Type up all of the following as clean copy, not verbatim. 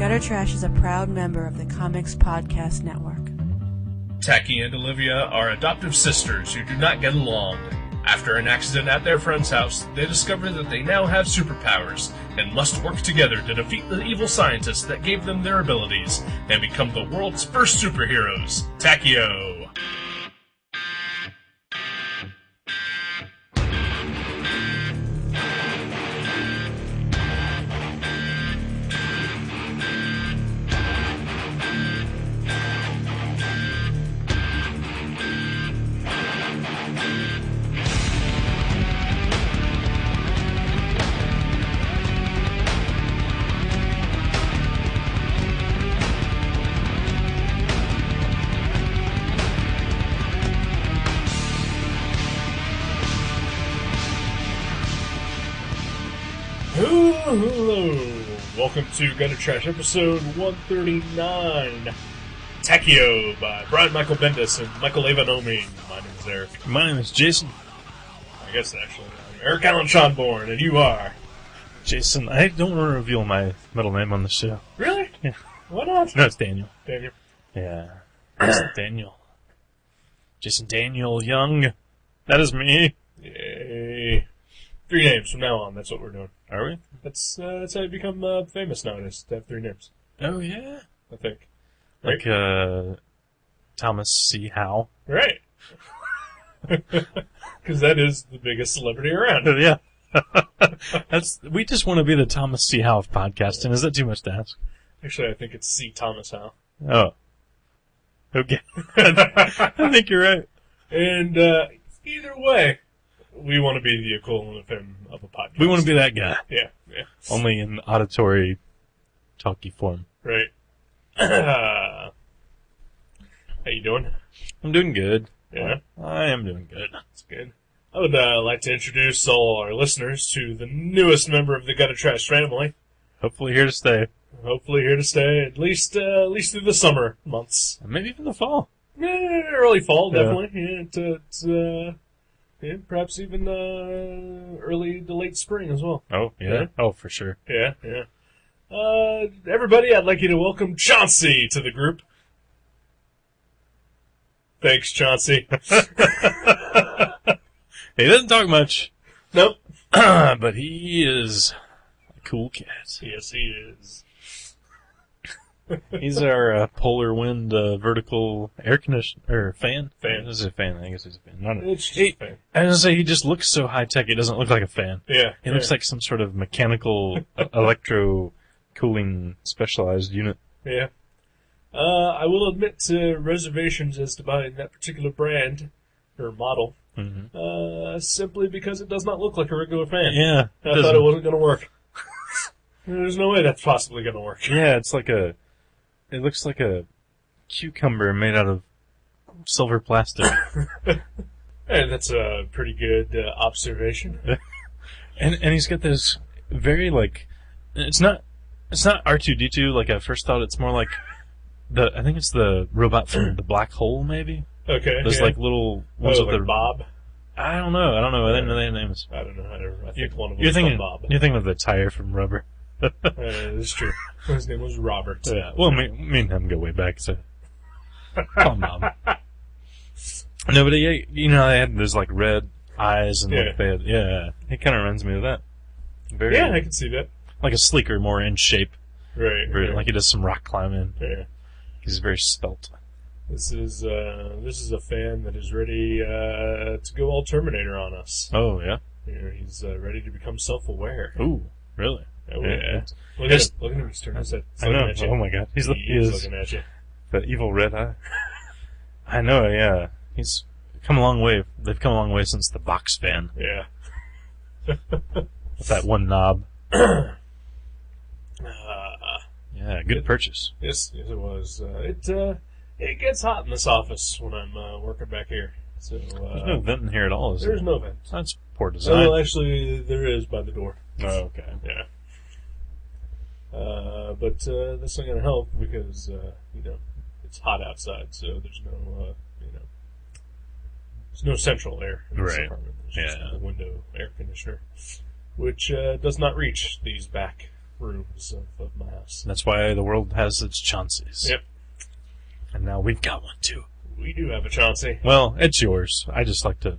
Gutter Trash is a proud member of the Comics Podcast Network. Takio and Olivia are adoptive sisters who do not get along. After an accident at their friend's house, they discover that they now have superpowers and must work together to defeat the evil scientists that gave them their abilities and become the world's first superheroes. Takio! Hello! Welcome to Gutter Trash episode 139. Takio by Brian Michael Bendis and Michael Avanomi. My name is Eric. My name is Jason. I guess actually, I'm Eric Allen Schonborn, and you are? Jason, I don't want to reveal my middle name on the show. Really? Yeah. Why not? No, it's Daniel. Daniel. Yeah. Jason Daniel. Jason Daniel Young. That is me. Yay. 3 names from now on, that's what we're doing. Are we? That's how you become famous nowadays, to have 3 names. Oh, yeah. I think. Right? Like, Thomas C. Howe. Right. Because that is the biggest celebrity around. Yeah. We just want to be the Thomas C. Howe of podcasting. Is that too much to ask? Actually, I think it's C. Thomas Howe. Oh. Okay. I think you're right. And either way, we want to be the equivalent of him of a podcast. We want to be that guy. Yeah. Only in auditory, talky form. Right. How you doing? I'm doing good. Yeah? I am doing good. That's good. I would like to introduce all our listeners to the newest member of the Gutter Trash family. Hopefully here to stay. Hopefully here to stay at least through the summer months. Maybe even the fall. Early fall, definitely. Yeah, perhaps even early to late spring as well. Oh, yeah? Oh, for sure. Yeah. Everybody, I'd like you to welcome Chauncey to the group. Thanks, Chauncey. He doesn't talk much. Nope. But he is a cool cat. Yes, he is. He's our polar wind vertical air conditioner fan. Fan. This is a fan. I guess he's a fan. Not a, It's just a fan. I was gonna say he just looks so high tech. It doesn't look like a fan. Yeah. It looks like some sort of mechanical electro cooling specialized unit. Yeah. I will admit to reservations as to buying that particular brand or model. Mm-hmm. Simply because it does not look like a regular fan. Yeah. I thought it wasn't going to work. There's no way that's possibly going to work. Yeah, it looks like a cucumber made out of silver plastic. Hey, that's a pretty good observation. And he's got this very, like, it's not R2-D2 like I first thought. It's more like I think it's the robot from the black hole, maybe? Okay. There's like little ones with like the Bob? I don't know. I didn't know their names. I don't know. I think one of them You're was thinking Bob. You're thinking of the tire from Rubber. That's true. His name was Robert. Yeah. Well, me and him go way back, so call him Bob. No, but they had those like red eyes and like they had, he kind of reminds me of that. Very, yeah, I can see that. Like a sleeker, more in shape. Right. Like he does some rock climbing. Yeah. He's very svelte. This is a fan that is ready to go all Terminator on us. Oh yeah. He's ready to become self-aware. Ooh, really? Oh, yeah. Look at him. He's turning his head. I know. Oh my god. He is looking at you. The evil red eye. I know. Yeah. He's come a long way. They've come a long way since the box fan. Yeah. With that one knob. Yeah, good purchase. Yes, it was. It gets hot in this office when I'm working back here. So there's no vent in here at all, is there? There's no vent. That's poor design. Well, actually, there is by the door. Oh, okay. Yeah. But that's not going to help because it's hot outside, so there's no central air in this apartment. There's just the window air conditioner, which does not reach these back rooms of my house. That's why the world has its Chaunceys. Yep. And now we've got one, too. We do have a Chauncey. Well, it's yours. I just like to...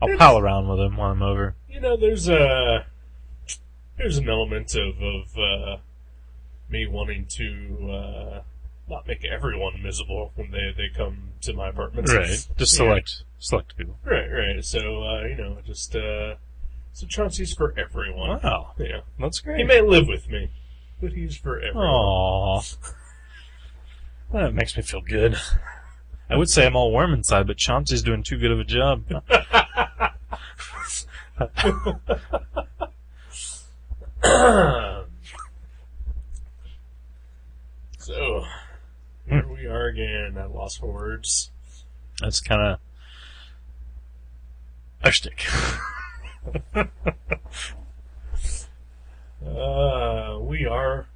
I'll pal around with him while I'm over. You know, there's an element of me wanting to not make everyone miserable when they come to my apartment. Right. Just select people. Right. So, just so Chauncey's for everyone. Wow. Yeah. That's great. He may live with me, but he's for everyone. Aww. That makes me feel good. I would say I'm all warm inside, but Chauncey's doing too good of a job. So, here we are again at Lost for Words. That's kind of our shtick. We are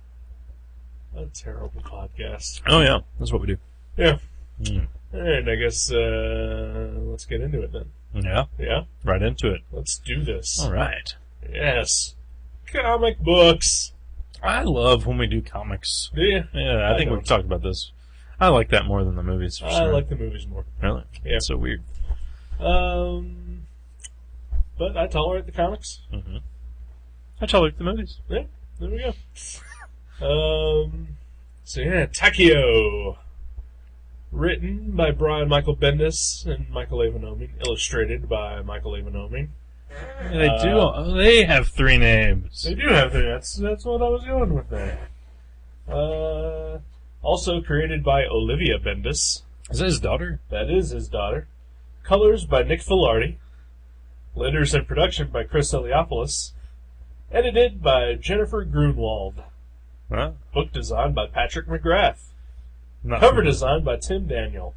a terrible podcast. Oh, yeah. That's what we do. Yeah. Mm. And I guess, let's get into it then. Yeah. Yeah? Right into it. Let's do this. All right. Yes. Comic books. I love when we do comics. Do you? Yeah, I think we've talked about this. I like that more than the movies. For I sure. like the movies more. Really? Yeah. That's so weird. But I tolerate the comics. Mm-hmm. I tolerate the movies. Yeah, there we go. So yeah, Takio. Written by Brian Michael Bendis and Michael Avon-Oeming. Illustrated by Michael Avon-Oeming. They do. They have 3 names. They do have three. That's what I was going with there. Also created by Olivia Bendis. Is that his daughter? That is his daughter. Colors by Nick Filardi. Letters and production by Chris Eliopoulos. Edited by Jennifer Grunwald. Huh? Book design by Patrick McGrath. Not Cover familiar. design by Tim Daniel.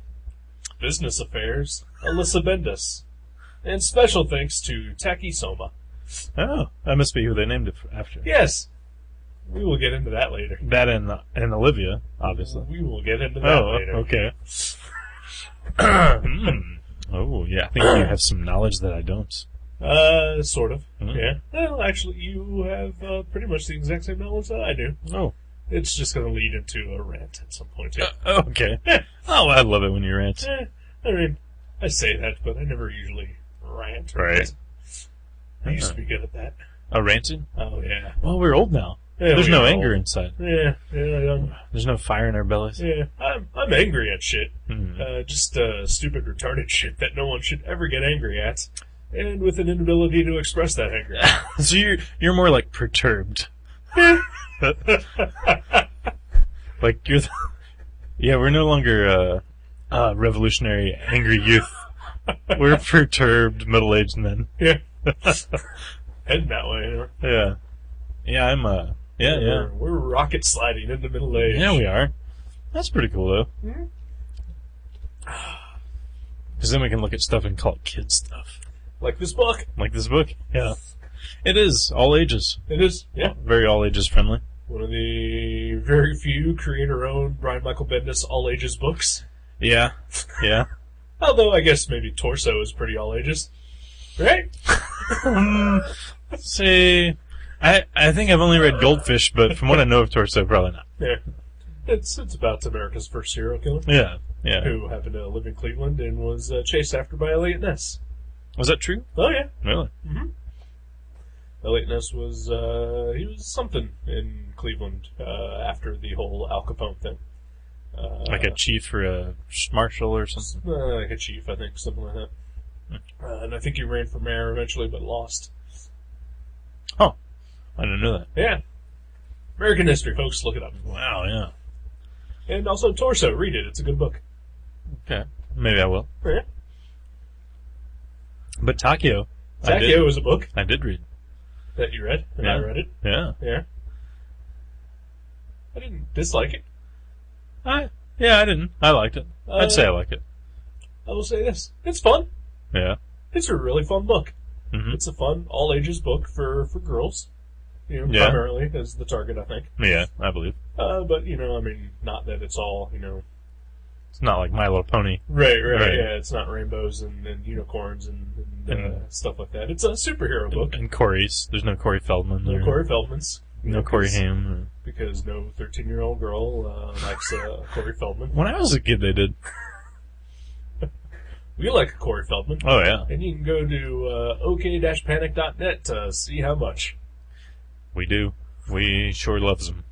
Business affairs, Alyssa Bendis. And special thanks to Taki Soma. Oh, that must be who they named it after. Yes. We will get into that later. That and Olivia, obviously. We will get into that later. Okay. Oh, yeah. I think you have some knowledge that I don't. Sort of. Mm. Yeah. Well, actually, you have pretty much the exact same knowledge that I do. Oh. It's just going to lead into a rant at some point, too. Okay. Oh, I love it when you rant. I mean, I say that, but I never usually rant. Right. I used to be good at that. Oh, ranting? Oh, yeah. Well, we're old now. Yeah, There's we no are anger old. inside. Yeah. There's no fire in our bellies. Yeah, I'm angry at shit. Mm. Just stupid, retarded shit that no one should ever get angry at, and with an inability to express that anger. So you're more like perturbed. Like you're. Yeah, we're no longer revolutionary, angry youth. We're perturbed, middle-aged men. Yeah, heading that way. You know? Yeah. Yeah, I'm. Yeah. We're rocket sliding into middle age. Yeah, we are. That's pretty cool, though. Mhm. Because then we can look at stuff and call it kid stuff. Like this book. Like this book. Yeah. It is. All ages. It is. Yeah. Very all ages friendly. One of the very few creator-owned Brian Michael Bendis all ages books. Yeah. Yeah. Although I guess maybe Torso is pretty all ages, right? See, I think I've only read Goldfish, but from what I know of Torso, probably not. Yeah. It's about America's first serial killer. Yeah. Yeah. Who happened to live in Cleveland and was chased after by Elliot Ness. Was that true? Oh, yeah. Really? Mm-hmm. Elliot Ness was, he was something in Cleveland after the whole Al Capone thing. Like a chief or a marshal or something? Like a chief, I think, something like that. And I think he ran for mayor eventually, but lost. Oh, I didn't know that. Yeah. American history, folks, look it up. Wow, yeah. And also Torso, read it, it's a good book. Okay, maybe I will. Yeah. But Takio, Takio was a book I did read. that you read, and Yeah. I read it. Yeah. Yeah. I didn't dislike it. I didn't. I liked it. I'd say I liked it. I will say this. It's fun. Yeah. It's a really fun book. Mm-hmm. It's a fun, all-ages book for girls. You know, Yeah. primarily as the target, I think. Yeah, I believe. But, you know, I mean, not that it's all, you know... It's not like My Little Pony. Right, Right. yeah. It's not rainbows and unicorns and stuff like that. It's a superhero book. And Corey's. There's no Corey Feldman. No or Corey Feldman's. No Corey Haim. Because no 13-year-old girl likes Corey Feldman. When I was a kid, they did. We like Corey Feldman. Oh, yeah. And you can go to ok-panic.net to see how much. We do. We sure loves him.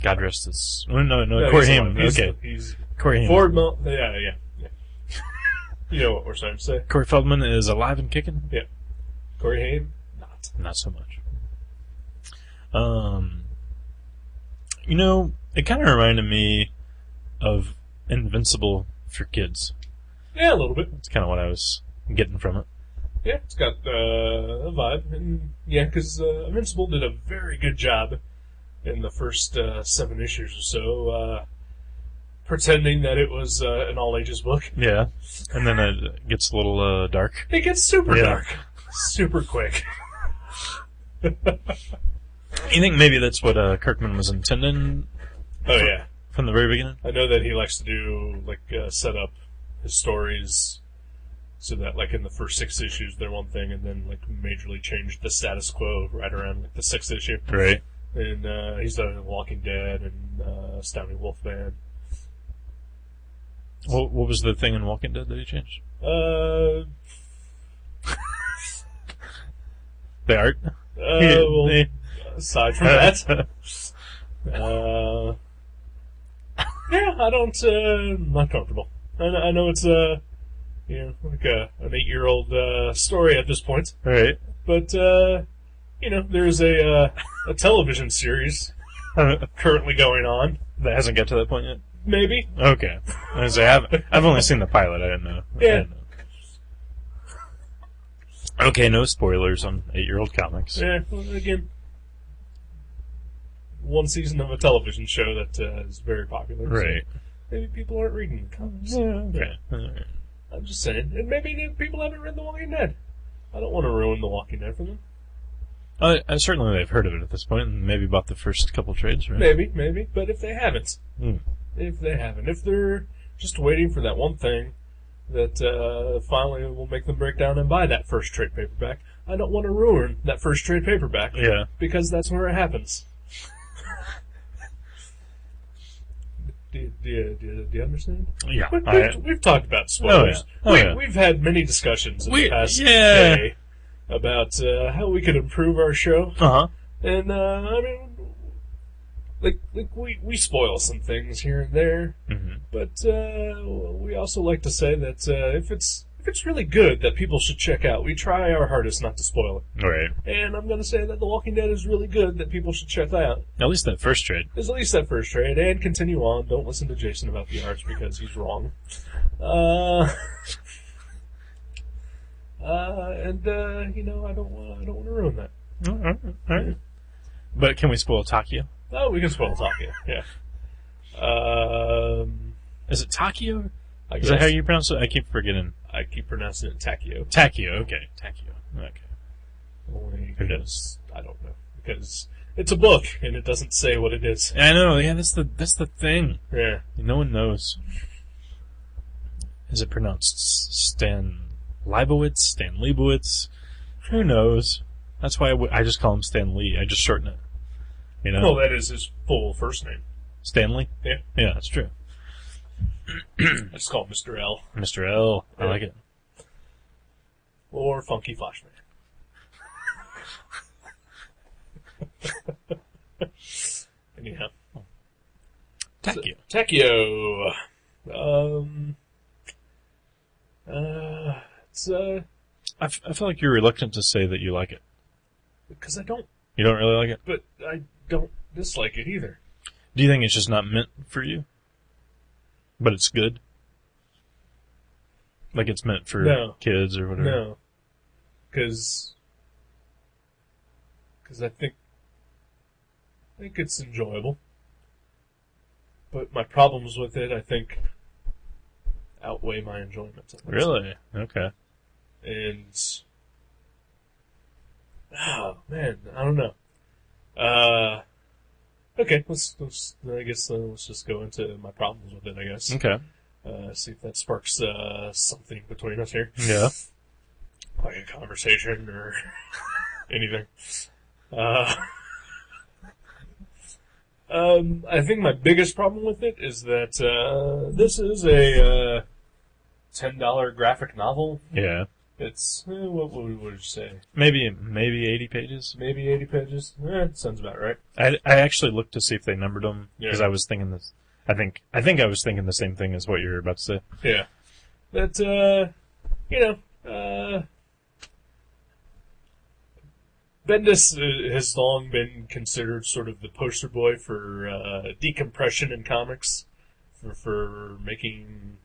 God rest his... Oh, no, Corey Haim. Okay. He's Corey Haim. Ford yeah. You know what we're trying to say. Corey Feldman is alive and kicking? Yeah. Corey Haim, not. Not so much. It kind of reminded me of Invincible for kids. Yeah, a little bit. That's kind of what I was getting from it. Yeah, it's got a vibe. And yeah, because Invincible did a very good job in the first 7 issues or so, pretending that it was an all-ages book. Yeah. And then it gets a little dark. It gets super dark. Super quick. You think maybe that's what Kirkman was intending? Oh, yeah. From the very beginning? I know that he likes to do, set up his stories so that, in the first 6 issues, they're one thing, and then, majorly change the status quo right around, the 6th issue. Right. And he's done it in Walking Dead and Astounding Wolfman. What was the thing in Walking Dead that he changed? The art? Aside from that. Yeah, I'm not comfortable. I know it's, an 8-year-old story at this point. Right. But, there's a television series currently going on. That hasn't got to that point yet? Maybe. Okay. I've only seen the pilot, I didn't know. Yeah. Okay, no spoilers on 8-year-old comics. Yeah, well, again, one season of a television show that is very popular. Right. So maybe people aren't reading the comics. Yeah, okay. Yeah. I'm just saying. And maybe people haven't read The Walking Dead. I don't want to ruin The Walking Dead for them. Certainly they've heard of it at this point and maybe bought the first couple trades, right? Maybe. But if they haven't, if they're just waiting for that one thing that finally will make them break down and buy that first trade paperback, I don't want to ruin that first trade paperback. Yeah. Because that's where it happens. Do you understand? Yeah. We've talked about spoilers. We've had many discussions in the past day about how we could improve our show. Uh-huh. And, we spoil some things here and there. Mm-hmm. But we also like to say that if it's really good that people should check out, we try our hardest not to spoil it. Right. And I'm going to say that The Walking Dead is really good that people should check that out. At least that first trade. There's at least that first trade, and continue on. Don't listen to Jason about the arts because he's wrong. I don't want to ruin that. All right. But can we spoil Takio? Oh, we can spoil Takio. Yeah. Is it Takio? Is that how you pronounce it? I keep forgetting. I keep pronouncing it Takio. Takio. Okay. Takio. Okay. Only Who knows? I don't know because it's a book and it doesn't say what it is. I know. Yeah, that's the thing. Yeah. No one knows. Is it pronounced Stan Leibowitz? Stan Leibowitz? Who knows? That's why I just call him Stan Lee. I just shorten it. Well, that is his full first name. Stanley? Yeah. Yeah, that's true. I just call him Mr. L. Mr. L. I like it. Or Funky Flashman. Anyhow. Takio. Takio. It's I feel like you're reluctant to say that you like it. because I don't. You don't really like it? But I don't dislike it either. Do you think it's just not meant for you? But it's good? Like it's meant for kids or whatever? No. Because I think it's enjoyable. But my problems with it, I think, outweigh my enjoyment. Really? Okay. And oh man, I don't know. Okay, let's just go into my problems with it. I guess. Okay. See if that sparks something between us here. Yeah. Like a conversation or anything. I think my biggest problem with it is that this is a $10 graphic novel. Yeah. It's, what would you say? Maybe 80 pages. Maybe 80 pages? Sounds about right. I actually looked to see if they numbered them, because I was thinking this. I think I was thinking the same thing as what you're about to say. Yeah. But, Bendis has long been considered sort of the poster boy for decompression in comics, for making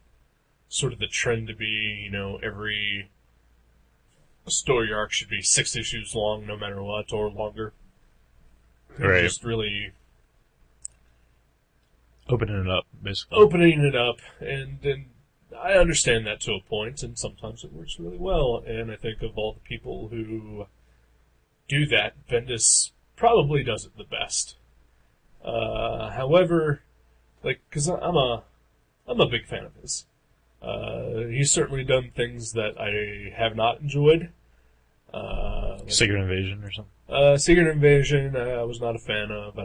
sort of the trend to be, every story arc should be 6 issues long, no matter what, or longer. Right. Just really opening it up, basically. Opening it up, and I understand that to a point, and sometimes it works really well. And I think of all the people who do that, Bendis probably does it the best. However, because I'm a big fan of his. He's certainly done things that I have not enjoyed. Secret Invasion or something. Secret Invasion, I was not a fan of.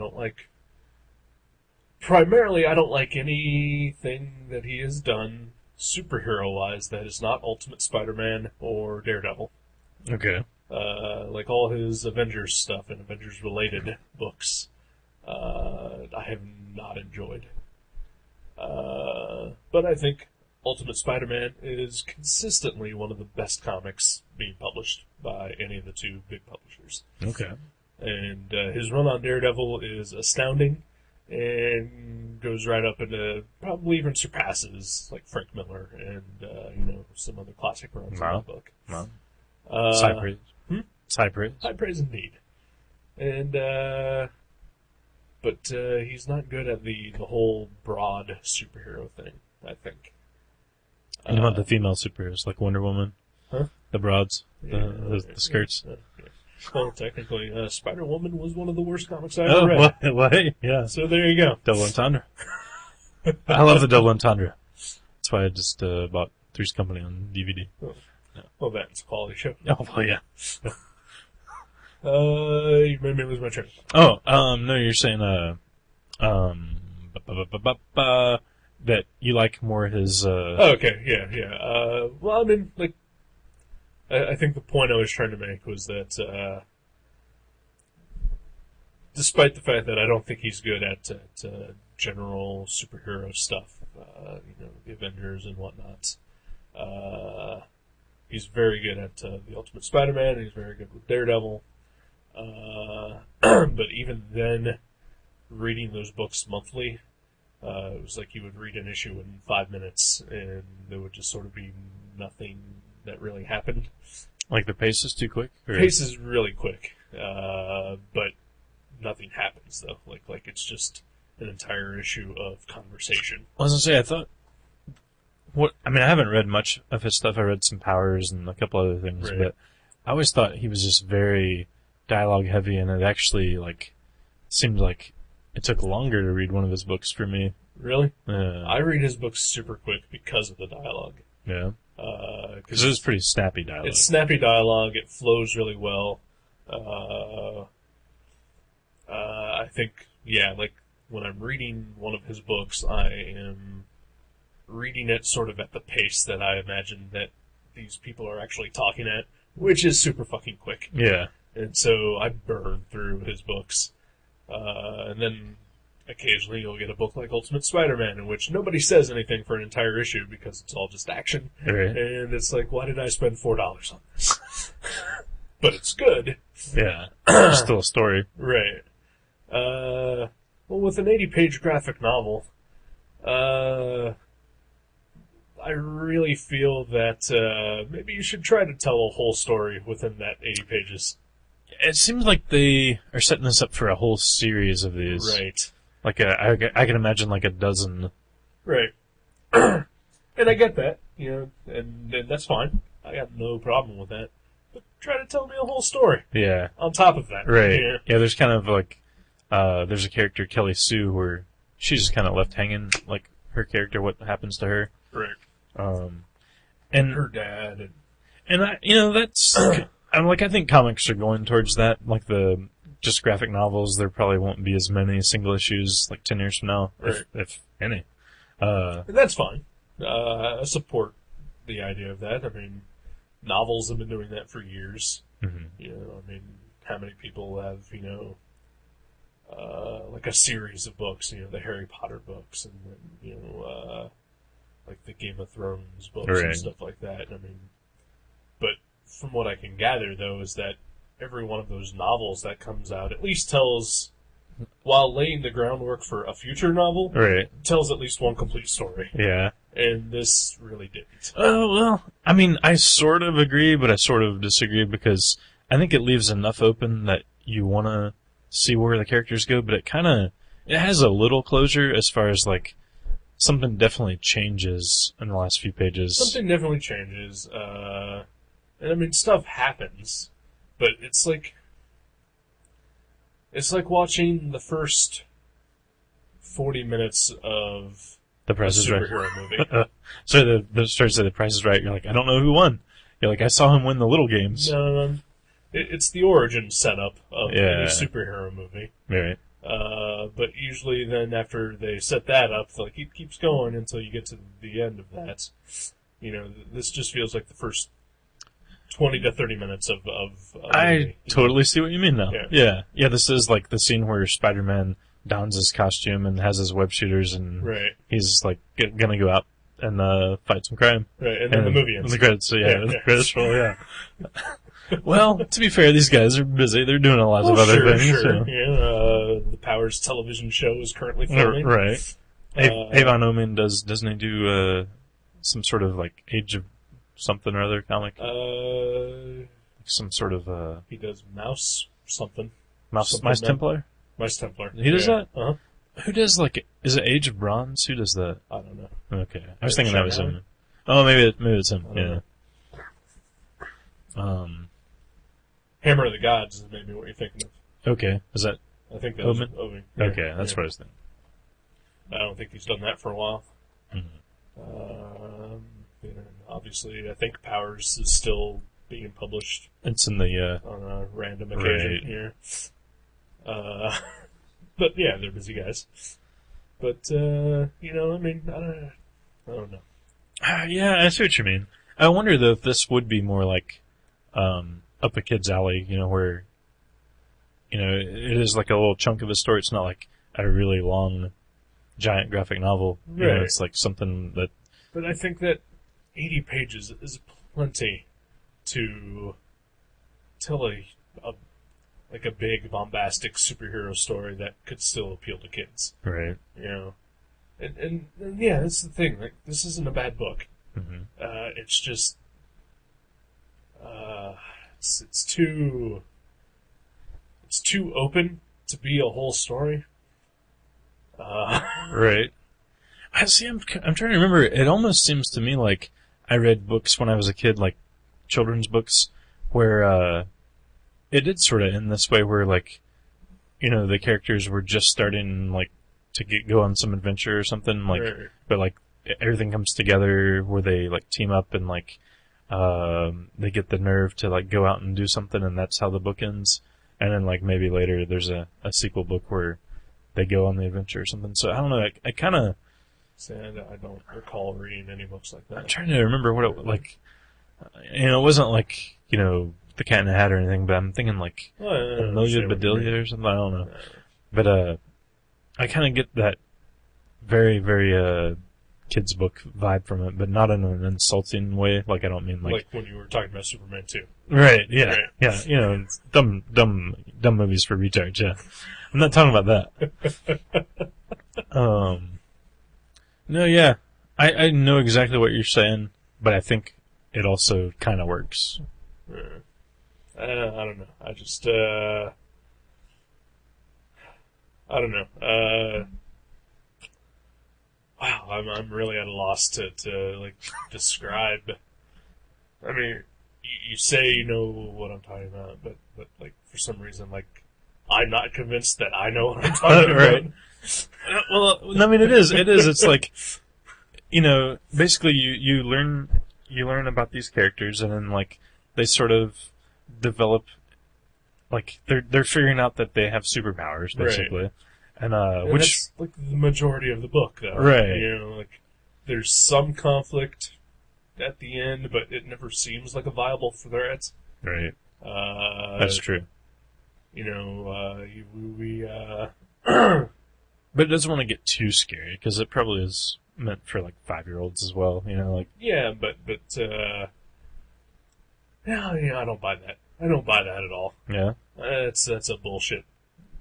Primarily, I don't like anything that he has done superhero-wise that is not Ultimate Spider-Man or Daredevil. Okay. Like all his Avengers stuff and Avengers-related books, I have not enjoyed. But I think Ultimate Spider-Man is consistently one of the best comics being published by any of the two big publishers. Okay. And his run on Daredevil is astounding and goes right up into, probably even surpasses, like Frank Miller and, some other classic runs in that book. Wow. High praise. High praise. High praise indeed. And, but he's not good at the whole broad superhero thing, I think. You know about the female superheroes, like Wonder Woman? Huh? The broads? The skirts? Yeah. Well, technically, Spider-Woman was one of the worst comics I ever read. What? Yeah. So there you go. Double Entendre. I love the Double Entendre. That's why I just bought Three's Company on DVD. Oh. Yeah. Well, that's a quality show. Oh, well, yeah. You made me lose my train. Oh, no, you're saying, that you like more his, Okay, yeah. Well, I mean, I think the point I was trying to make was that, despite the fact that I don't think he's good at general superhero stuff, the Avengers and whatnot, he's very good at the Ultimate Spider-Man, and he's very good with Daredevil. But even then, reading those books monthly, it was like you would read an issue in 5 minutes, and there would just sort of be nothing that really happened. Like the pace is too quick? Or? Pace is really quick, but nothing happens, though. Like it's just an entire issue of conversation. I was gonna say, I thought... I haven't read much of his stuff. I read some Powers and a couple other things, right. But I always thought he was just very dialogue heavy, and it actually, seemed like it took longer to read one of his books for me. Really? Yeah. I read his books super quick because of the dialogue. Yeah. Because it's pretty snappy dialogue. It's snappy dialogue. It flows really well. I think, when I'm reading one of his books, I am reading it sort of at the pace that I imagine that these people are actually talking at, which is super fucking quick. Yeah. And so I burn through his books. And then occasionally you'll get a book like Ultimate Spider-Man in which nobody says anything for an entire issue because it's all just action. Right. And it's like, why did I spend $4 on this? But it's good. Yeah. Still a story. Right. Well, with an 80-page graphic novel, I really feel that maybe you should try to tell a whole story within that 80 pages. It seems like they are setting this up for a whole series of these. Right. I can imagine a dozen. Right. And I get that, and that's fine. I got no problem with that. But try to tell me a whole story. Yeah. On top of that. Right. Yeah, there's kind of there's a character, Kelly Sue, where she's just kind of left hanging, her character, what happens to her. Right. And her dad. And that's, I think comics are going towards that, the just graphic novels, there probably won't be as many single issues like 10 years from now, Right. if any. And that's fine. I support the idea of that. I mean, novels have been doing that for years. Mm-hmm. You know, I mean, how many people have, like a series of books, the Harry Potter books, and then, like the Game of Thrones books Right. and stuff like that. I mean, but from what I can gather, though, is that every one of those novels that comes out at least tells, while laying the groundwork for a future novel, Right. tells at least one complete story. Yeah. And this really didn't. Oh, well, I mean, I sort of agree, but I sort of disagree because I think it leaves enough open that you want to see where the characters go, but it has a little closure as far as, like, something definitely changes in the last few pages. Something definitely changes. And I mean, stuff happens, but it's like watching the first 40 minutes of The a Price is Right. superhero movie. So the starts at The Price is Right. You're like, I don't know who won. You're like, I saw him win the little games. No, it's the origin setup of Yeah. any superhero movie. Right. But usually then after they set that up, like, it keeps going until you get to the end of that. This just feels like the first 20 to 30 minutes of I movie. totally see what you mean now. Yeah. Yeah, this is like the scene where Spider-Man dons his costume and has his web shooters and Right. he's like gonna go out and fight some crime. Right, and then the movie ends. The credits, so Yeah, the yeah. credits roll, yeah. Well, to be fair, these guys are busy. They're doing a lot of other things. Sure. So. Yeah, the Powers television show is currently filming. Right. Avon Omen doesn't he do some sort of like Age of something or other comic? Some sort of He does Mouse something. Mice Templar? Mice Templar. He does that? Uh-huh. Who does like? Is it Age of Bronze? Who does that? I don't know. Okay, I was Yeah, thinking that was Shanghai? him. Oh, maybe it's him. I don't Yeah. Hammer of the Gods is maybe what you're thinking of. Okay. Is that? I think that Omen? was Omen. Yeah, Okay, that's yeah. what I was thinking. I don't think he's done that for a while. Mhm. Obviously, I think Powers is still being published It's in the on a random occasion Right. here. But yeah, they're busy guys. But I mean, I don't know. yeah, I see what you mean. I wonder though if this would be more like up a kid's alley, where it is like a little chunk of a story. It's not like a really long, giant graphic novel. Right. It's like something that. But I think that 80 pages is plenty to tell a big bombastic superhero story that could still appeal to kids. Right. And yeah, that's the thing. Like, this isn't a bad book. Mm-hmm. It's just it's too open to be a whole story. Right. I see. I'm trying to remember. It almost seems to me like I read books when I was a kid, like children's books, where it did sort of end this way, where like the characters were just starting like to go on some adventure or something, like, Right. but like everything comes together where they like team up and like they get the nerve to like go out and do something, and that's how the book ends. And then like maybe later there's a sequel book where they go on the adventure or something. So I don't know. I kind of. I don't recall reading any books like that. I'm trying to remember what it like. It wasn't like the Cat in the Hat or anything, but I'm thinking like Amelia Bedelia or something. I don't know, but I kind of get that very very kids book vibe from it, but not in an insulting way. Like I don't mean like when you were talking about Superman 2. right, yeah, Right. yeah. It's dumb movies for retards. Yeah, I'm not talking about that. No, yeah. I know exactly what you're saying, but I think it also kind of works. I don't know. I just, I don't know. Wow, I'm really at a loss to like describe. I mean, you say you know what I'm talking about, but like for some reason, like I'm not convinced that I know what I'm talking Right. about. Well, I mean, it is. It's like, basically you learn about these characters, and then like they sort of develop like they're figuring out that they have superpowers basically, and which that's like the majority of the book, though. Right. You know, like there's some conflict at the end, but it never seems like a viable threat. right. That's true. You know, But it doesn't want to get too scary because it probably is meant for like 5-year-olds as well. You know, like yeah, but no, you know, I don't buy that. I don't buy that at all. yeah, That's a bullshit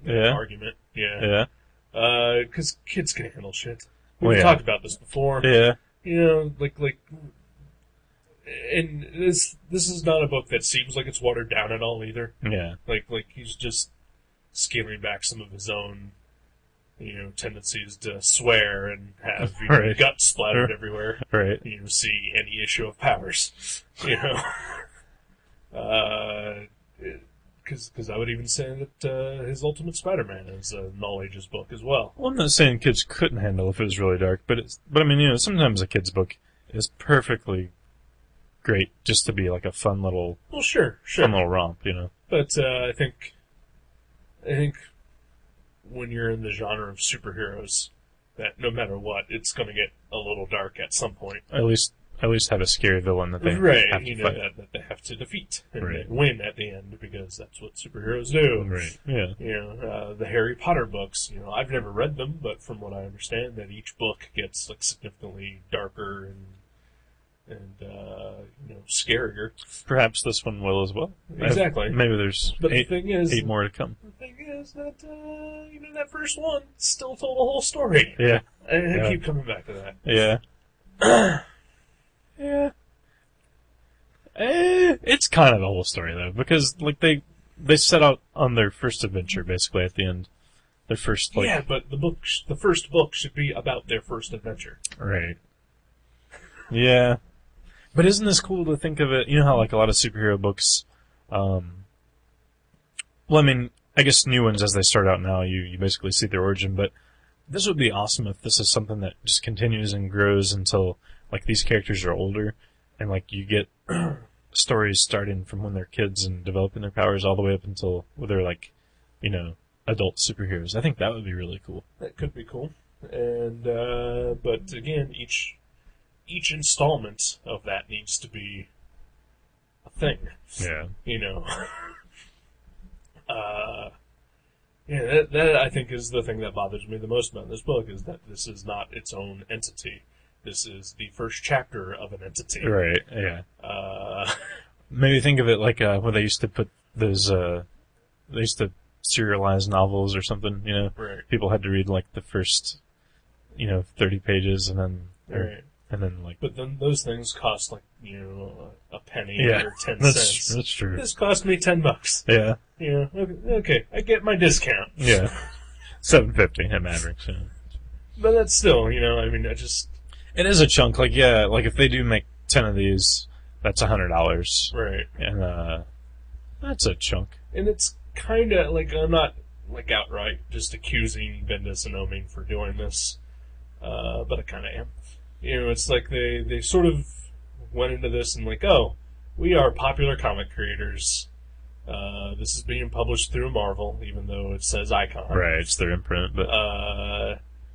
yeah, argument. Yeah. yeah, Because kids can handle shit. Well, We've yeah. talked about this before. yeah, You know, and this is not a book that seems like it's watered down at all either. yeah. Like he's just scaling back some of his own, you know, tendencies to swear and have Right. guts splattered everywhere. Right. You know, see any issue of Powers. You know, because I would even say that his Ultimate Spider-Man is a all-ages book as well. Well, I'm not saying kids couldn't handle if it was really dark, but I mean, you know, sometimes a kid's book is perfectly great just to be like a fun little Sure. fun little romp, you know. But I think when you're in the genre of superheroes, that no matter what, it's going to get a little dark at some point. At least have a scary villain that they Right, have to you know, fight. that they have to defeat and Right. then win at the end, because that's what superheroes do. Right. Yeah. You know, the Harry Potter books, you know, I've never read them, but from what I understand, that each book gets like significantly darker and you know, scarier. Perhaps this one will as well. Exactly. Maybe there's But eight the thing is, more to come. the thing is that you know, that first one still told a whole story. Yeah. I Yeah. keep coming back to that. Yeah. Yeah. It's kind of the whole story though, because like they set out on their first adventure basically at the end. Their first like Yeah, but the first book should be about their first adventure. right. Yeah. But isn't this cool to think of it? You know how like a lot of superhero books, well, I mean, I guess new ones as they start out now, you basically see their origin, but this would be awesome if this is something that just continues and grows until like these characters are older, and like you get stories starting from when they're kids and developing their powers all the way up until when they're like, you know, adult superheroes. I think that would be really cool. That could be cool. And but again, each installment of that needs to be a thing. Yeah. You know. Yeah, that I think is the thing that bothers me the most about this book, is that this is not its own entity. This is the first chapter of an entity. Right. Yeah. Maybe think of it like when they used to put those. They used to serialize novels or something. You know, Right. people had to read like the first, 30 pages, and then Right. and then like. But then those things cost like, a penny Yeah, or 10 that's cents. that's true. This cost me $10. Yeah. You know, okay, I get my discount. Yeah. $7.50 at Mavericks. Yeah. But that's still, I mean, I just... It is a chunk. Like if they do make 10 of these, that's $100, Right. and that's a chunk. And it's kind of, like, I'm not, like, outright just accusing Bendis and Oeming for doing this, but I kind of am. It's like they sort of went into this and like, oh, we are popular comic creators. This is being published through Marvel, even though it says Icon. Right, it's their imprint, but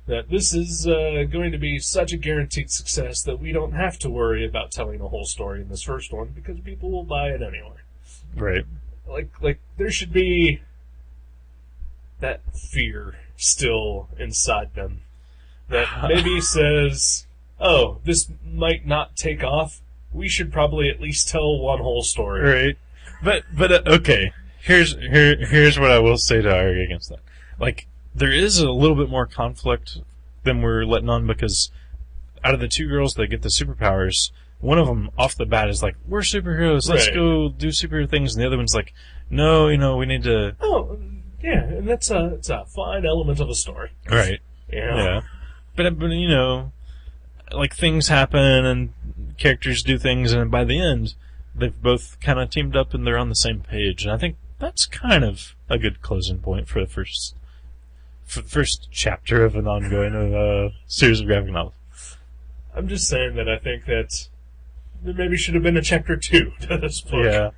That this is going to be such a guaranteed success that we don't have to worry about telling a whole story in this first one, because people will buy it anyway. right. Like there should be that fear still inside them that maybe says, oh, this might not take off. We should probably at least tell one whole story. Right. But okay. Here's what I will say to argue against that. Like, there is a little bit more conflict than we're letting on, because out of the two girls that get the superpowers, one of them off the bat is like, we're superheroes, let's Right. go do superhero things, and the other one's like, no, we need to... Oh, yeah, and it's a fine element of a story. Right. Yeah. But like, things happen and characters do things, and by the end, they've both kind of teamed up and they're on the same page, and I think that's kind of a good closing point for the first chapter of an ongoing series of graphic novels. I'm just saying that I think that there maybe should have been a chapter 2 to this book. Yeah,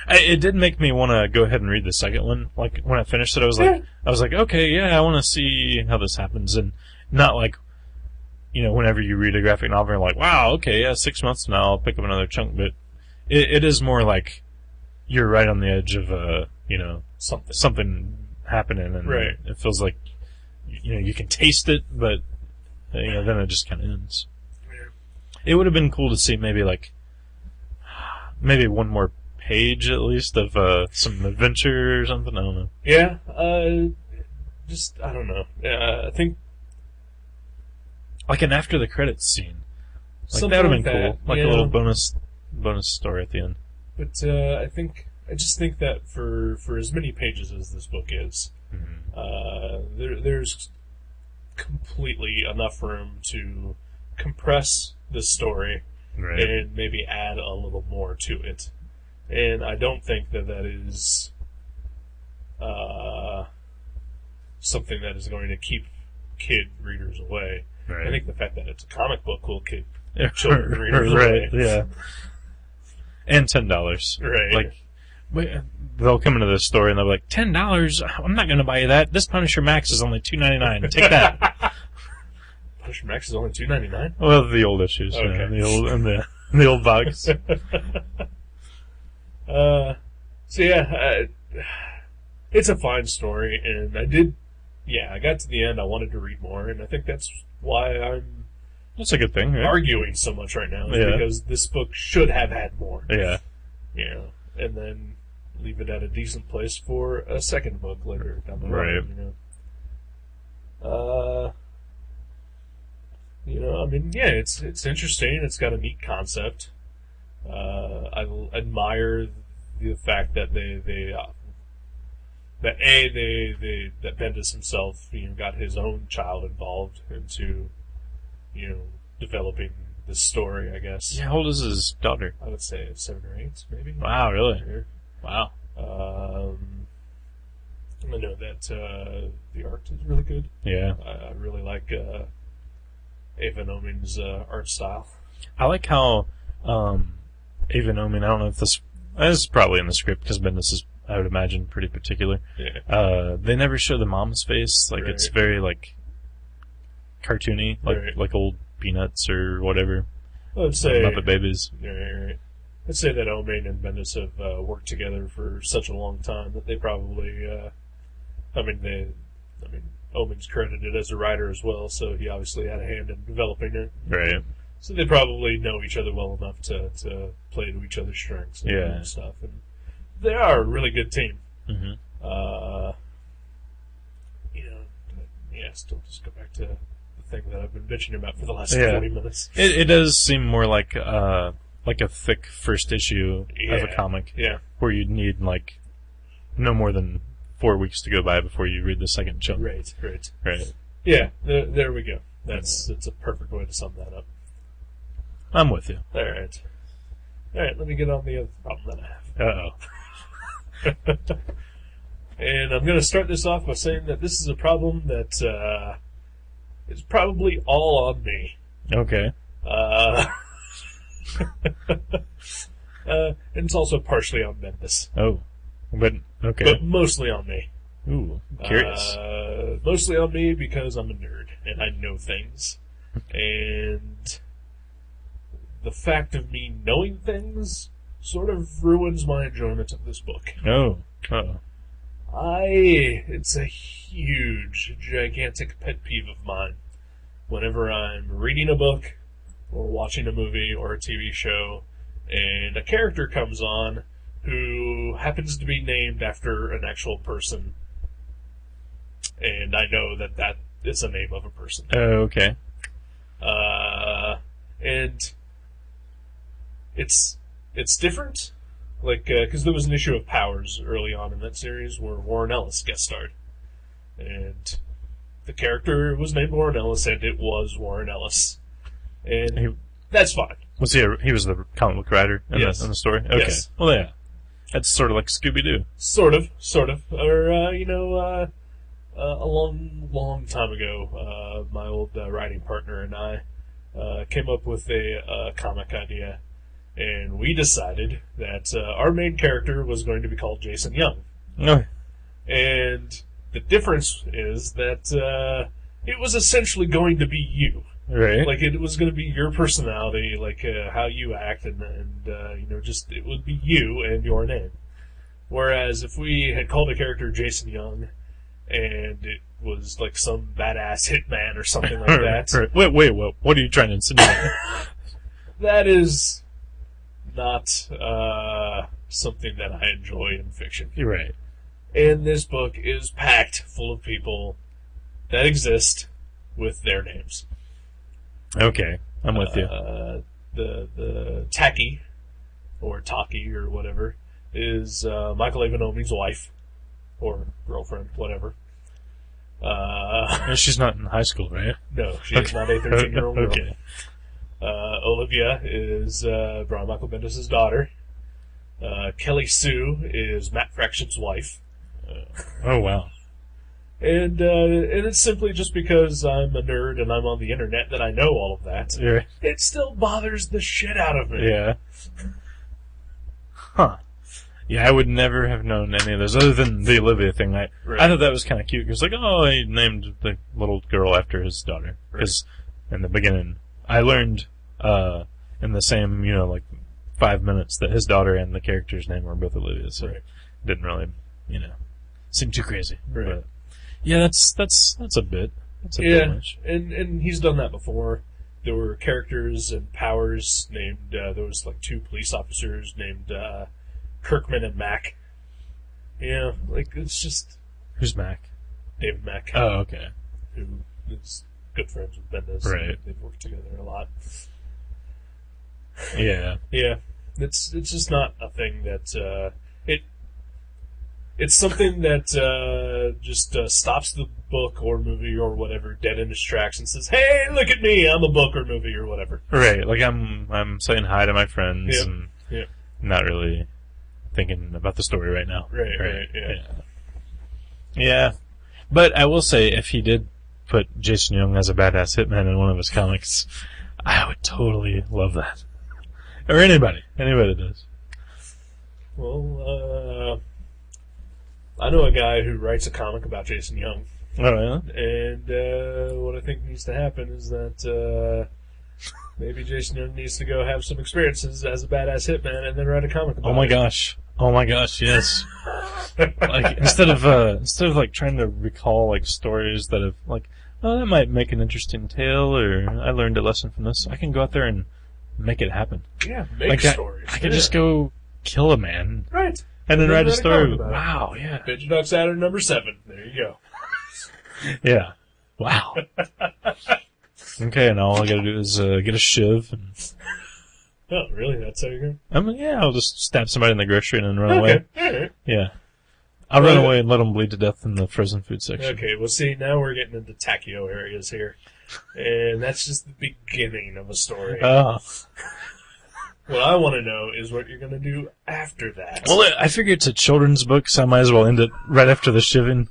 it did make me want to go ahead and read the second one. Like when I finished it, I was like, okay, yeah, I want to see how this happens, and not like, whenever you read a graphic novel, you're like, wow, okay, yeah, 6 months from now I'll pick up another chunk. But it is more like you're right on the edge of something happening, and right. It feels like you can taste it, but then it just kind of ends. Yeah. It would have been cool to see maybe one more page at least of some adventure or something. I don't know. Yeah, I don't know. I think like an after the credits scene. Like something that would have like been that, cool. Like a little bonus story at the end. But I just think that for as many pages as this book is, there's completely enough room to compress this story, right, and maybe add a little more to it. And I don't think that is something that is going to keep kid readers away. Right. I think the fact that it's a comic book will keep children readers right, away. Yeah. And $10. Right. Like, they'll come into this store and they'll be like, $10? I'm not going to buy you that. This Punisher Max is only $2.99. Take that. Punisher Max is only $2.99? Well, the old issues. Okay. Yeah, the old box. So yeah, it's a fine story, and I got to the end, I wanted to read more, and I think that's why I'm That's a good thing, right? arguing so much right now, because this book should have had more. Yeah. And then leave it at a decent place for a second book later down the road. It's interesting. It's got a neat concept. I admire the fact that that Bendis himself, got his own child involved into, developing this story, I guess. Yeah, how old is his daughter? I would say 7 or 8, maybe. Wow, really? Sure. Wow. I know that the art is really good. Yeah. I really like Ava Nomin's art style. I like how Ava Nomin, I don't know if this is probably in the script because Bendis is, I would imagine, pretty particular. Yeah. They never show the mom's face. Like, it's very, cartoony, like old Peanuts or whatever. Let's say Muppet Babies. Right. Let's say that Omain and Bendis have worked together for such a long time that they probably, Omen's credited as a writer as well, so he obviously had a hand in developing it. Right. So they probably know each other well enough to play to each other's strengths and stuff. And they are a really good team. Mm-hmm. Still just go back to the thing that I've been bitching about for the last 40 minutes. It does seem more like a thick first issue of a comic. Yeah. Where you'd need, no more than 4 weeks to go by before you read the second chunk. Right. Yeah, there we go. That's a perfect way to sum that up. I'm with you. All right, let me get on the other problem that I have. Uh-oh. And I'm going to start this off by saying that this is a problem that is probably all on me. Okay. And it's also partially on Bendis. Oh. But, okay. But mostly on me. Ooh, curious. Mostly on me because I'm a nerd and I know things. And the fact of me knowing things sort of ruins my enjoyment of this book. Oh. Uh-oh. It's a huge, gigantic pet peeve of mine. Whenever I'm reading a book, or watching a movie, or a TV show, and a character comes on who happens to be named after an actual person, and I know that is the name of a person. Oh, okay. And it's different. Because there was an issue of Powers early on in that series where Warren Ellis guest starred. And the character was named Warren Ellis, and it was Warren Ellis. And that's fine. Was he was the comic book writer in the story? Okay. Yes. Well, yeah. That's sort of like Scooby-Doo. Sort of. Or, a long time ago, my old writing partner and I came up with a comic idea. And we decided that our main character was going to be called Jason Young. No. And the difference is that it was essentially going to be you. Right. Like, it was going to be your personality, like how you act, and just it would be you and your name. Whereas if we had called a character Jason Young, and it was like some badass hitman or something like that. Right. Wait, what are you trying to insinuate? That is not something that I enjoy in fiction. You're right. And this book is packed full of people that exist with their names. Okay, I'm with you. The Taki, or Taki, or whatever, is Michael Avanomi's wife, or girlfriend, whatever. She's not in high school, right? No, she is not a 13-year-old girl. Okay. Olivia is Brian Michael Bendis' daughter. Kelly Sue is Matt Fraction's wife. Oh, wow. And it's simply just because I'm a nerd and I'm on the internet that I know all of that. Yeah. It still bothers the shit out of me. Yeah. Huh. Yeah, I would never have known any of those, other than the Olivia thing. I thought that was kind of cute, because, like, he named the little girl after his daughter. Because in the beginning, I learned in the same, 5 minutes that his daughter and the character's name were both Olivia, so it didn't really, seem too crazy. Right. But, yeah, that's a bit. That's a bit much. And he's done that before. There were characters and powers named, there was like 2 police officers named Kirkman and Mac. Yeah, like, it's just... Who's Mac? David Mac. Oh, okay. Who is good friends with Bendis. Right. They've worked together a lot. Yeah. Yeah. It's just not a thing that, it's something that just stops the book or movie or whatever dead in its tracks and says, "Hey, look at me! I'm a book or movie or whatever." Right, like I'm saying hi to my friends and not really thinking about the story right now. Right. Yeah, but I will say, if he did put Jason Young as a badass hitman in one of his comics, I would totally love that. Or anybody that does. Well, I know a guy who writes a comic about Jason Young. Oh, yeah? And what I think needs to happen is that maybe Jason Young needs to go have some experiences as a badass hitman and then write a comic about it. Oh my gosh, yes. Like, instead of like trying to recall like stories that have like, oh, that might make an interesting tale, or I learned a lesson from this, I can go out there and make it happen. Yeah, make stories. I could just go kill a man. Right. And then write a story. Wow, yeah. Bitch Duck Saturn number 7. There you go. Yeah. Wow. Okay, and all I gotta do is get a shiv. And... Oh, really? That's how you're going? I'll just stab somebody in the grocery and then run away. Alright. Yeah. I'll run away and let them bleed to death in the frozen food section. Okay, well, see, now we're getting into Takio areas here. And that's just the beginning of a story. Oh. What I want to know is what you're going to do after that. Well, I figure it's a children's book, so I might as well end it right after the shivving.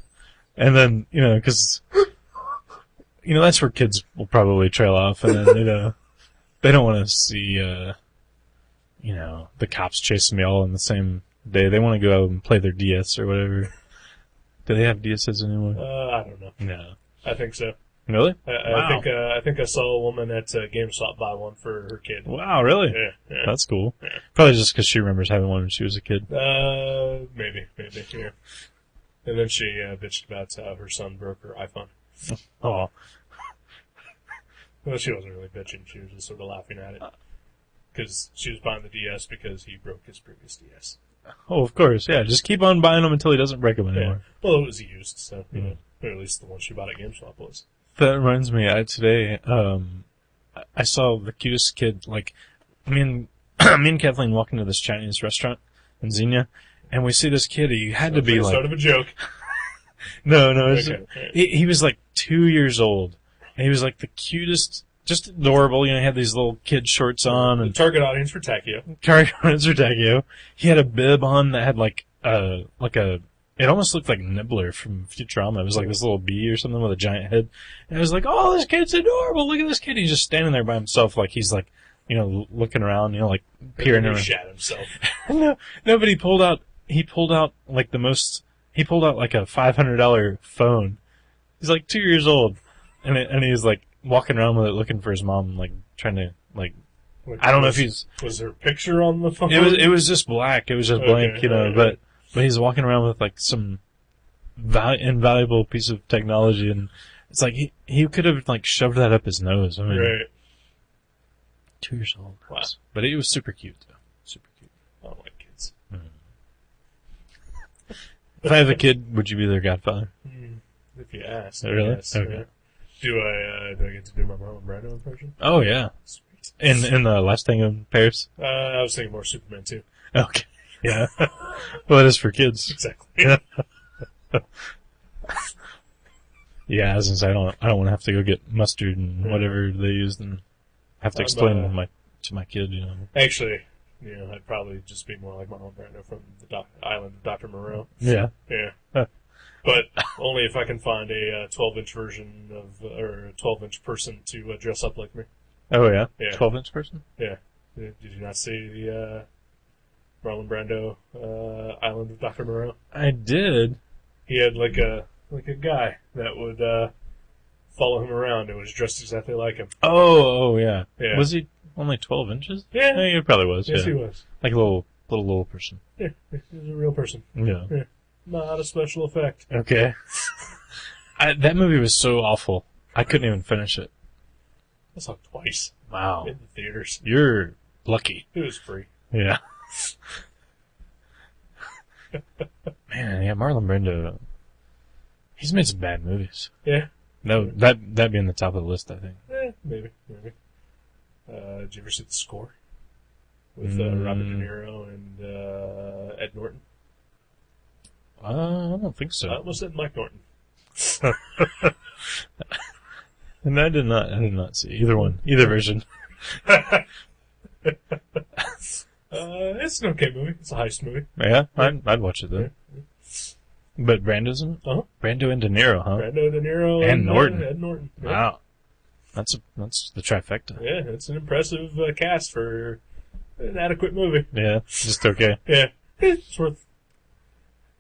And then, because, that's where kids will probably trail off. And then, they don't want to see, the cops chasing me all on the same day. They want to go out and play their DS or whatever. Do they have DSs anymore? I don't know. No. I think so. Really? Wow. I think I saw a woman at GameStop buy one for her kid. Wow, really? Yeah. That's cool. Yeah. Probably just because she remembers having one when she was a kid. Maybe, yeah. And then she bitched about how her son broke her iPhone. Oh. Well, she wasn't really bitching. She was just sort of laughing at it. Because she was buying the DS because he broke his previous DS. Oh, of course, yeah. Just keep on buying them until he doesn't break them anymore. Yeah. Well, it was used, so, or at least the one she bought at GameStop was. That reminds me, today, I saw the cutest kid, like, me and Kathleen walk into this Chinese restaurant in Xenia, and we see this kid, he had to be like... Start of a joke. No, Okay. He was like 2 years old, and he was like the cutest, just adorable, he had these little kid shorts on. And the target audience for Takio. He had a bib on that had like a... It almost looked like Nibbler from Futurama. It was like this little bee or something with a giant head. And I was like, oh, this kid's adorable. Look at this kid. He's just standing there by himself like he's like looking around, like peering He around. shat himself. No, but he pulled out like he pulled out like a $500 phone. He's like 2 years old, and he's like walking around with it looking for his mom, like trying to like. I don't know if he's. Was there a picture on the phone? It was just black. It was just blank, right. But he's walking around with like some invaluable piece of technology, and it's like he could have like shoved that up his nose. I mean, Right. 2 years old. Wow. But it was super cute, though. Super cute. I don't like kids. If I have a kid, would you be their godfather? If you ask. Oh, really? Yes, Okay. yeah. Do I get to do my Marlon Brando impression? Oh yeah. Sweet. In the Last Tango in Paris. I was thinking more Superman too. Okay. Yeah. Well, it is for kids. Exactly. Yeah, as I say, I don't want to have to go get mustard and whatever they used and have to explain to my kid, Actually, I'd probably just be more like Marlon Brando from the Island of Dr. Moreau. Yeah. Yeah. But only if I can find a 12-inch version or a 12-inch person to dress up like me. Oh yeah. Yeah. 12-inch person. Yeah. Did you not see the Marlon Brando Island of Dr. Moreau? I did. He had like a guy that would follow him around and was dressed exactly like him. Oh yeah. Yeah. Was he only 12 inches? Yeah. He probably was. Yes, yeah. he was. Like a little person. Yeah, he was a real person. Yeah. Yeah. Not a special effect. Okay. That movie was so awful. I couldn't even finish it. I saw it twice Wow. in the theaters. You're lucky. It was free. Yeah. Man, yeah, Marlon Brando. He's made some bad movies. Yeah. No, that'd be in the top of the list, I think. Maybe. Did you ever see The Score? With Robert De Niro and Ed Norton? I don't think so. I almost said Mike Norton. And I did not see either version. It's an okay movie. It's a heist movie. Yeah, I'd watch it then. Yeah. But Brando's in it? Uh-huh. Brando and De Niro, huh? Brando, De Niro, And Norton. Ed Norton. Yeah. Wow. That's the trifecta. Yeah, it's an impressive cast for an adequate movie. Yeah, just okay. Yeah, it's worth.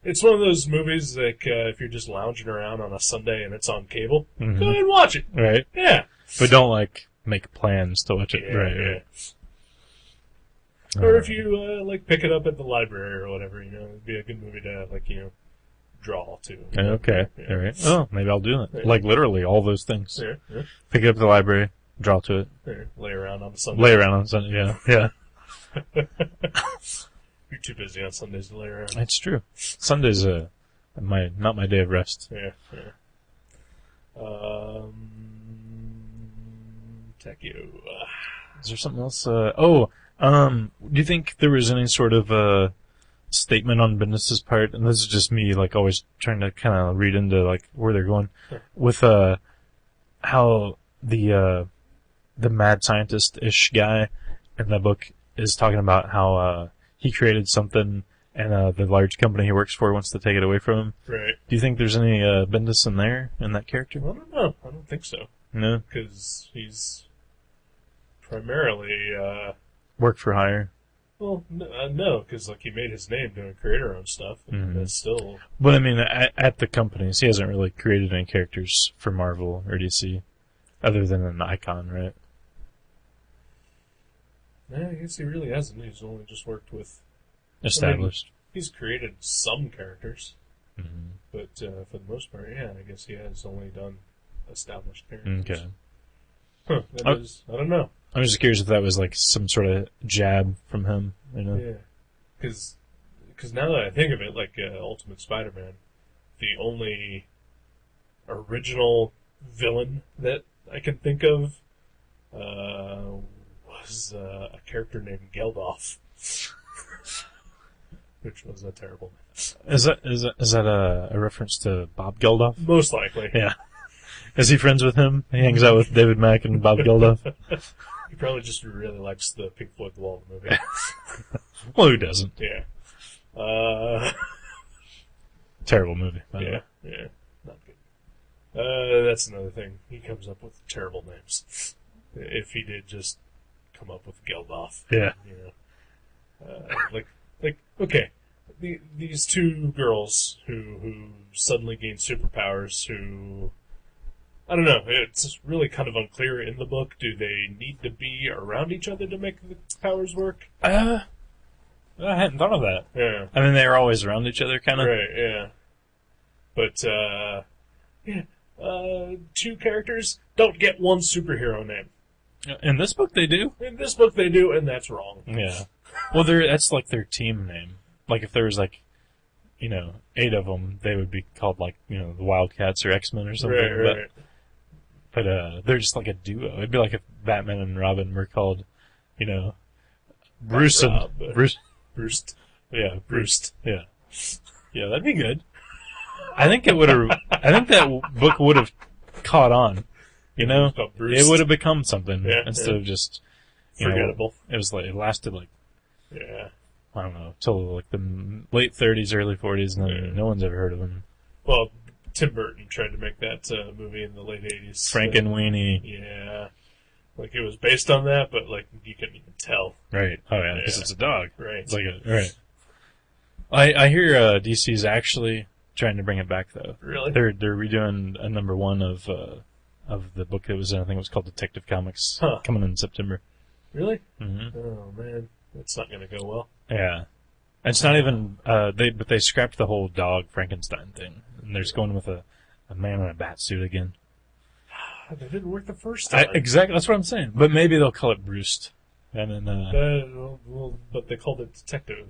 It's one of those movies like if you're just lounging around on a Sunday and it's on cable, go ahead and watch it. Right. Yeah, But don't make plans to watch it. yeah, right. yeah. Right. Or if you pick it up at the library or whatever, it'd be a good movie to draw to. Okay. Yeah. All right. Oh, maybe I'll do it. Yeah. Like literally all those things. Yeah. Pick it up at the library, draw to it, Lay around on the Sunday. lay around on Sunday. Yeah. Yeah. You're too busy on Sundays to lay around. It's true. Sunday's not my day of rest. Yeah. Takio. Is there something else? Do you think there was any sort of statement on Bendis's part? And this is just me, like always trying to kind of read into like where they're going with how the mad scientist-ish guy in the book is talking about how he created something and the large company he works for wants to take it away from him. Right. Do you think there's any Bendis in there in that character? I don't know. I don't think so. No, Because he's primarily, work for hire. well, no, because he made his name doing creator-owned stuff, and that's still. But I mean, at the companies, he hasn't really created any characters for Marvel or DC, other than an icon, right? I guess he really hasn't. He's only just worked with. Established. He's created some characters, Mm-hmm. but for the most part, yeah, I guess he has only done established characters. Okay. Huh, that is, I don't know. I'm just curious if that was like some sort of jab from him, Yeah, because now that I think of it, Ultimate Spider-Man, the only original villain that I can think of was a character named Geldof, which was a terrible name. Is that a reference to Bob Geldof? Most likely. Yeah. Is he friends with him? He hangs out with David Mack and Bob Geldof. He probably just really likes the Pink Floyd The Wall movie. Well, who doesn't? Yeah. Terrible movie. By the way. Yeah. Not good. That's another thing. He comes up with terrible names. If he did just come up with Geldof. Yeah. You know, okay, these two girls who suddenly gain superpowers, who, I don't know, it's really kind of unclear in the book. Do they need to be around each other to make the powers work? I hadn't thought of that. Yeah. I mean, they were always around each other, kind of. Right, yeah. But, two characters don't get one superhero name. In this book, they do. In this book, they do, and that's wrong. Yeah. Well, that's like their team name. Like if there was 8 of them, they would be called the Wildcats or X-Men or something. Right. But they're just like a duo. It'd be like if Batman and Robin were called, Bruce and Bruce. Yeah, Bruce. Yeah. Yeah, that'd be good. I think it would have. I think that book would have caught on. It would have become something instead of just forgettable. It was it lasted I don't know, till the late 30s, early 40s, and then no one's ever heard of him. Well, Tim Burton tried to make that movie in the late 80s. Frankenweenie. Yeah. It was based on that, but you couldn't even tell. Right. Oh yeah, because it's a dog. Right. It's right. I hear DC's actually trying to bring it back though. Really? They're redoing a number 1 of the book that was in. I think it was called Detective Comics, coming in September. Really? Mm-hmm. Oh man, that's not going to go well. Yeah. It's not even they scrapped the whole dog Frankenstein thing, and they're just going with a man in a bat suit again. That didn't work the first time. Exactly, that's what I'm saying. But maybe they'll call it Bruce, and then but they called it Detective.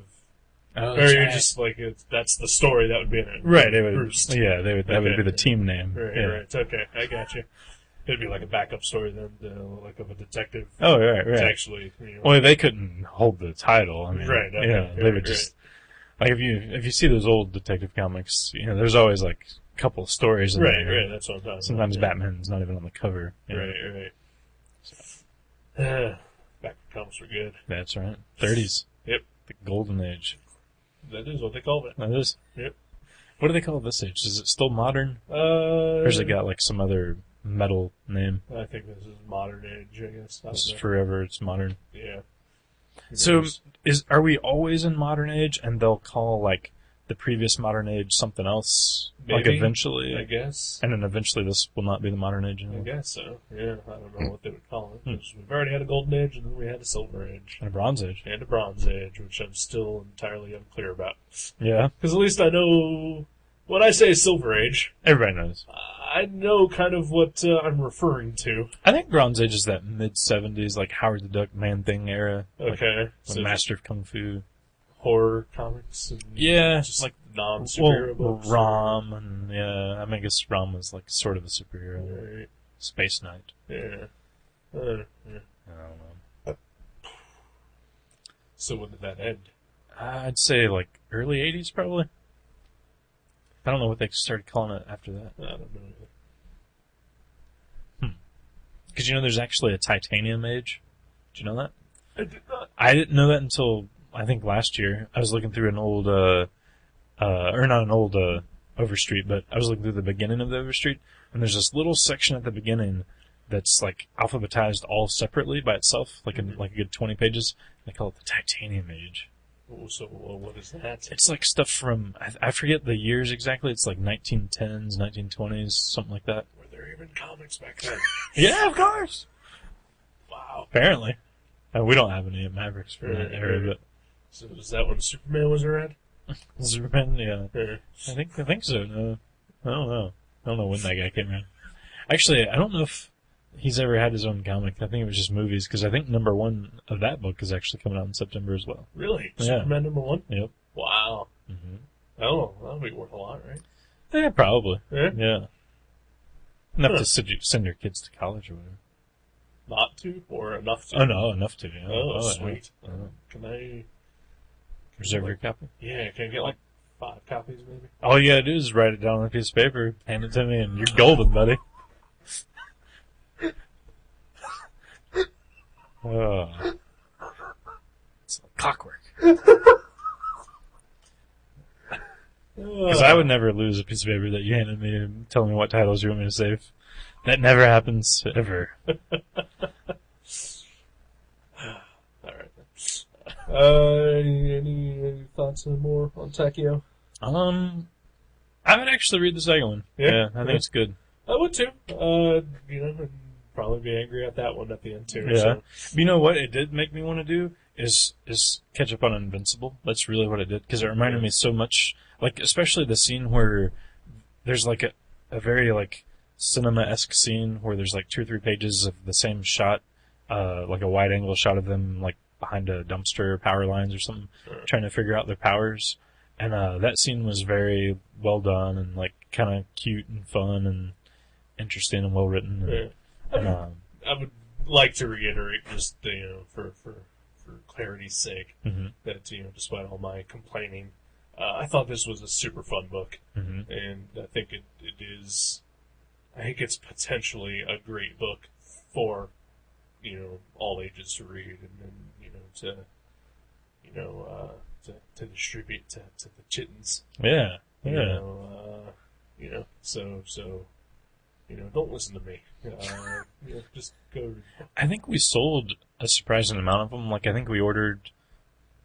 Oh, or you're just that's the story that would be in it. Right, they would. Bruce. Yeah, they would. That would be the team name. Right, yeah. Right. Okay, I got you. It'd be like a backup story then, of a detective. Oh, right. To actually, Well, they couldn't hold the title. I mean, right. Okay, they would just if you see those old detective comics, there's always a couple of stories in there. Right. That's what I'm talking Sometimes about. Batman's not even on the cover. Right. Back when comics were good. That's right. 30s. Yep. The golden age. That is what they called it. That is. Yep. What do they call this age? Is it still modern? Or has it got some other metal name? I think this is modern age, I guess. This is forever. It's modern. Yeah. So, are we always in modern age, and they'll call the previous modern age something else? Maybe, eventually, I guess. And then eventually, this will not be the modern age anymore. I guess so. Yeah, I don't know what they would call it. Because we've already had a golden age, and then we had a silver age, and a bronze age, and a bronze age, which I'm still entirely unclear about. Yeah, because at least I know when I say silver age. Everybody knows. I know kind of what I'm referring to. I think Bronze Age is that mid-70s, Howard the Duck Man-Thing era. Okay. So Master of Kung Fu. Horror comics? And just non-superhero books? Rom, and I guess Rom was sort of a superhero. Right. Space Knight. Yeah. I don't know. So when did that end? I'd say early 80s probably. I don't know what they started calling it after that. I don't know either. Because there's actually a titanium age. Did you know that? I did not. I didn't know that until, I think, last year. I was looking through an old, or not an old Overstreet, but I was looking through the beginning of the Overstreet, and there's this little section at the beginning that's alphabetized all separately by itself, a good 20 pages. They call it the titanium age. Oh, so what is that? It's stuff from, I forget the years exactly, it's 1910s, 1920s, something like that. Were there even comics back then? Yeah, of course! Wow. Apparently. We don't have any Mavericks from that era, but... So was that when Superman was around? Superman, yeah. I think so, no. I don't know. I don't know when that guy came around. Actually, I don't know if he's ever had his own comic. I think it was just movies, because I think number 1 of that book is actually coming out in September as well. Really? Yeah. Superman number 1? Yep. Wow. Mm-hmm. Oh, that'll be worth a lot, right? Yeah, probably. Yeah? Enough to send your kids to college or whatever. Not to, or enough to? Oh, no, enough to. Yeah. Oh, sweet. Yeah. Can I... Reserve your copy? Yeah, can I get 5 copies maybe? All you gotta do is write it down on a piece of paper, hand it to me, and you're golden, buddy. Oh. It's like clockwork. Because I would never lose a piece of paper that you handed me and tell me what titles you want me to save. That never happens, ever. Any thoughts more on Takio? I would actually read the second one. Yeah, I think it's good. I would too. I'd probably be angry at that one at the end too. Yeah. So. You know what it did make me want to do is catch up on Invincible. That's really what it did, because it reminded me so much, like, especially the scene where there's like a very like cinema-esque scene where there's like 2 or 3 pages of the same shot, like a wide angle shot of them like behind a dumpster, power lines or something, trying to figure out their powers. And that scene was very well done and like kind of cute and fun and interesting and well written. I would like to reiterate, just for clarity's sake, that despite all my complaining, I thought this was a super fun book, and I think it is. I think it's potentially a great book for all ages to read, and to distribute to the chittens. Yeah. So don't listen to me. Just go. I think we sold a surprising amount of them. Like, I think we ordered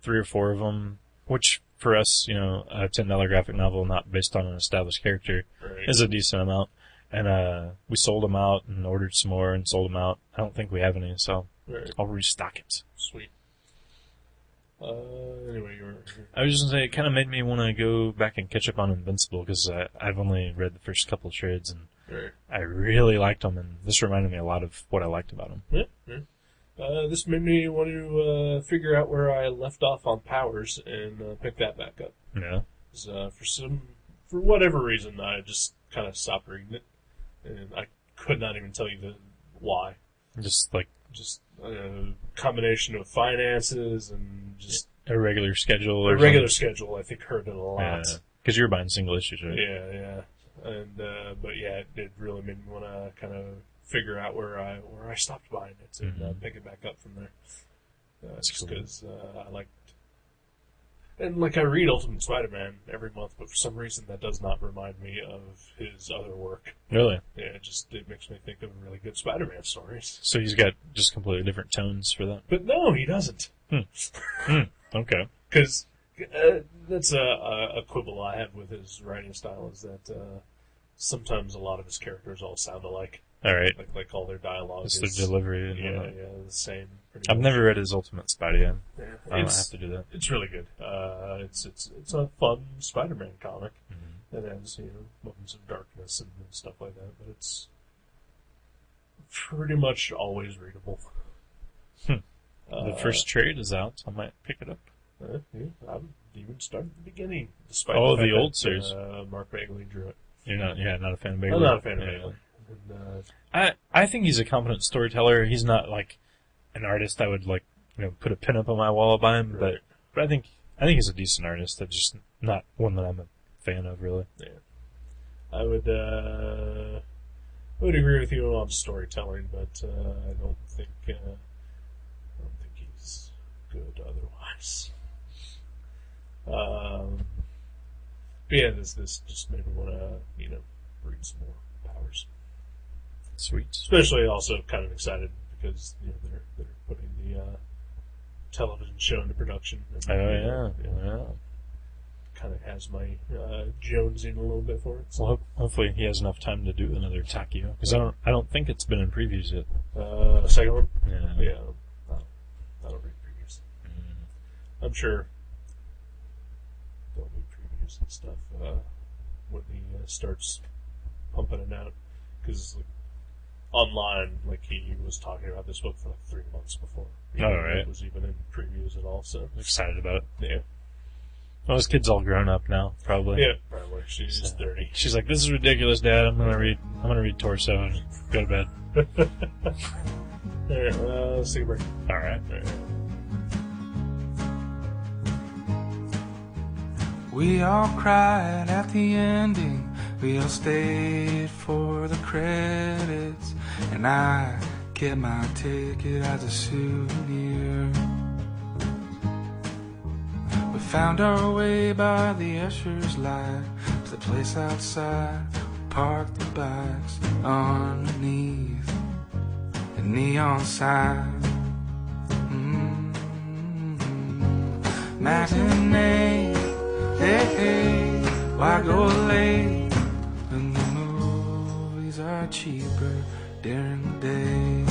3 or 4 of them, which for us, a $10 graphic novel not based on an established character is a decent amount. And we sold them out and ordered some more and sold them out. I don't think we have any, so I'll restock it. Sweet. Anyway, I was just going to say, it kind of made me want to go back and catch up on Invincible, because I've only read the first couple of trades, and I really liked them, and this reminded me a lot of what I liked about them. This made me want to figure out where I left off on Powers and pick that back up. Yeah. For whatever reason, I just kind of stopped reading it, and I could not even tell you why. Just a combination of finances and just a regular schedule. A regular schedule, I think, hurt it a lot. Because you were buying single issues, right? Yeah. And but yeah, it really made me want to kind of figure out where I stopped buying it and pick it back up from there. Just because I liked. And like, I read Ultimate Spider-Man every month, but for some reason that does not remind me of his other work. Really? Yeah, it makes me think of really good Spider-Man stories. So he's got just completely different tones for that? But no, he doesn't. Okay. Because that's a quibble I have with his writing style, is that sometimes a lot of his characters all sound alike. All right. Like all their dialogue is their delivery. And the same. I've never read his Ultimate Spidey yet. Yeah, I have to do that. It's really good. It's a fun Spider-Man comic that has moments of darkness and stuff like that, but it's pretty much always readable. The first trade is out. I might pick it up. I would even start at the beginning, despite the old series. Mark Bagley drew it. You're not a fan of Bagley? I'm not a fan of Bagley. And, I think he's a competent storyteller. He's not like an artist I would put a pin up on my wall by him, but I think he's a decent artist. I'm just not one that I'm a fan of, really. Yeah, I would agree with you on storytelling, but I don't think he's good otherwise. But yeah, this just made me want to read some more Powers. Sweet. Especially also kind of excited because they're putting the television show into production. And, kind of has my jonesing a little bit for it. So. Well, hopefully he has enough time to do another Takio, because I don't think it's been in previews yet. Second one? Yeah. I don't read previews. I'm sure there'll be previews and stuff when he starts pumping it out, because online, he was talking about this book for 3 months before it was even in previews at all. So excited about it. Yeah. Well, this kid's all grown up now, probably. Yeah, probably. She's 30. She's like, "This is ridiculous, Dad. I'm gonna read Torso and go to bed." All right, let's take a break. All right. We all cried at the ending. We all stayed for the credits, and I kept my ticket as a souvenir. We found our way by the usher's light to the place outside. Parked the bikes underneath the neon sign. matinee. Hey, hey, why go late when the movies are cheaper during the day?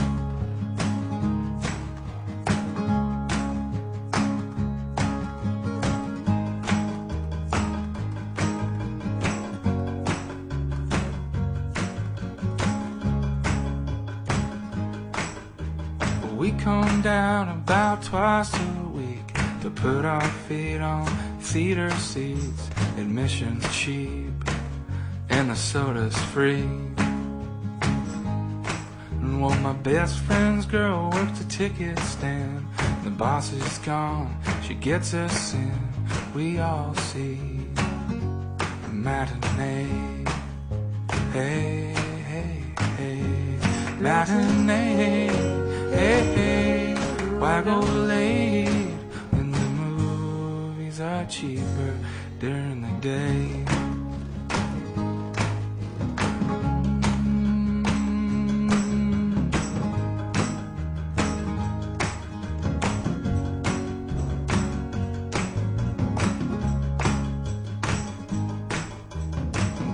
We come down about twice a week to put our feet on theater seats. Admission's cheap and the soda's free. And well, my best friend's girl works the ticket stand. The boss is gone, she gets us in. We all see a matinee. Hey, hey, hey, matinee. Hey, hey, why go late when the movies are cheaper during the day?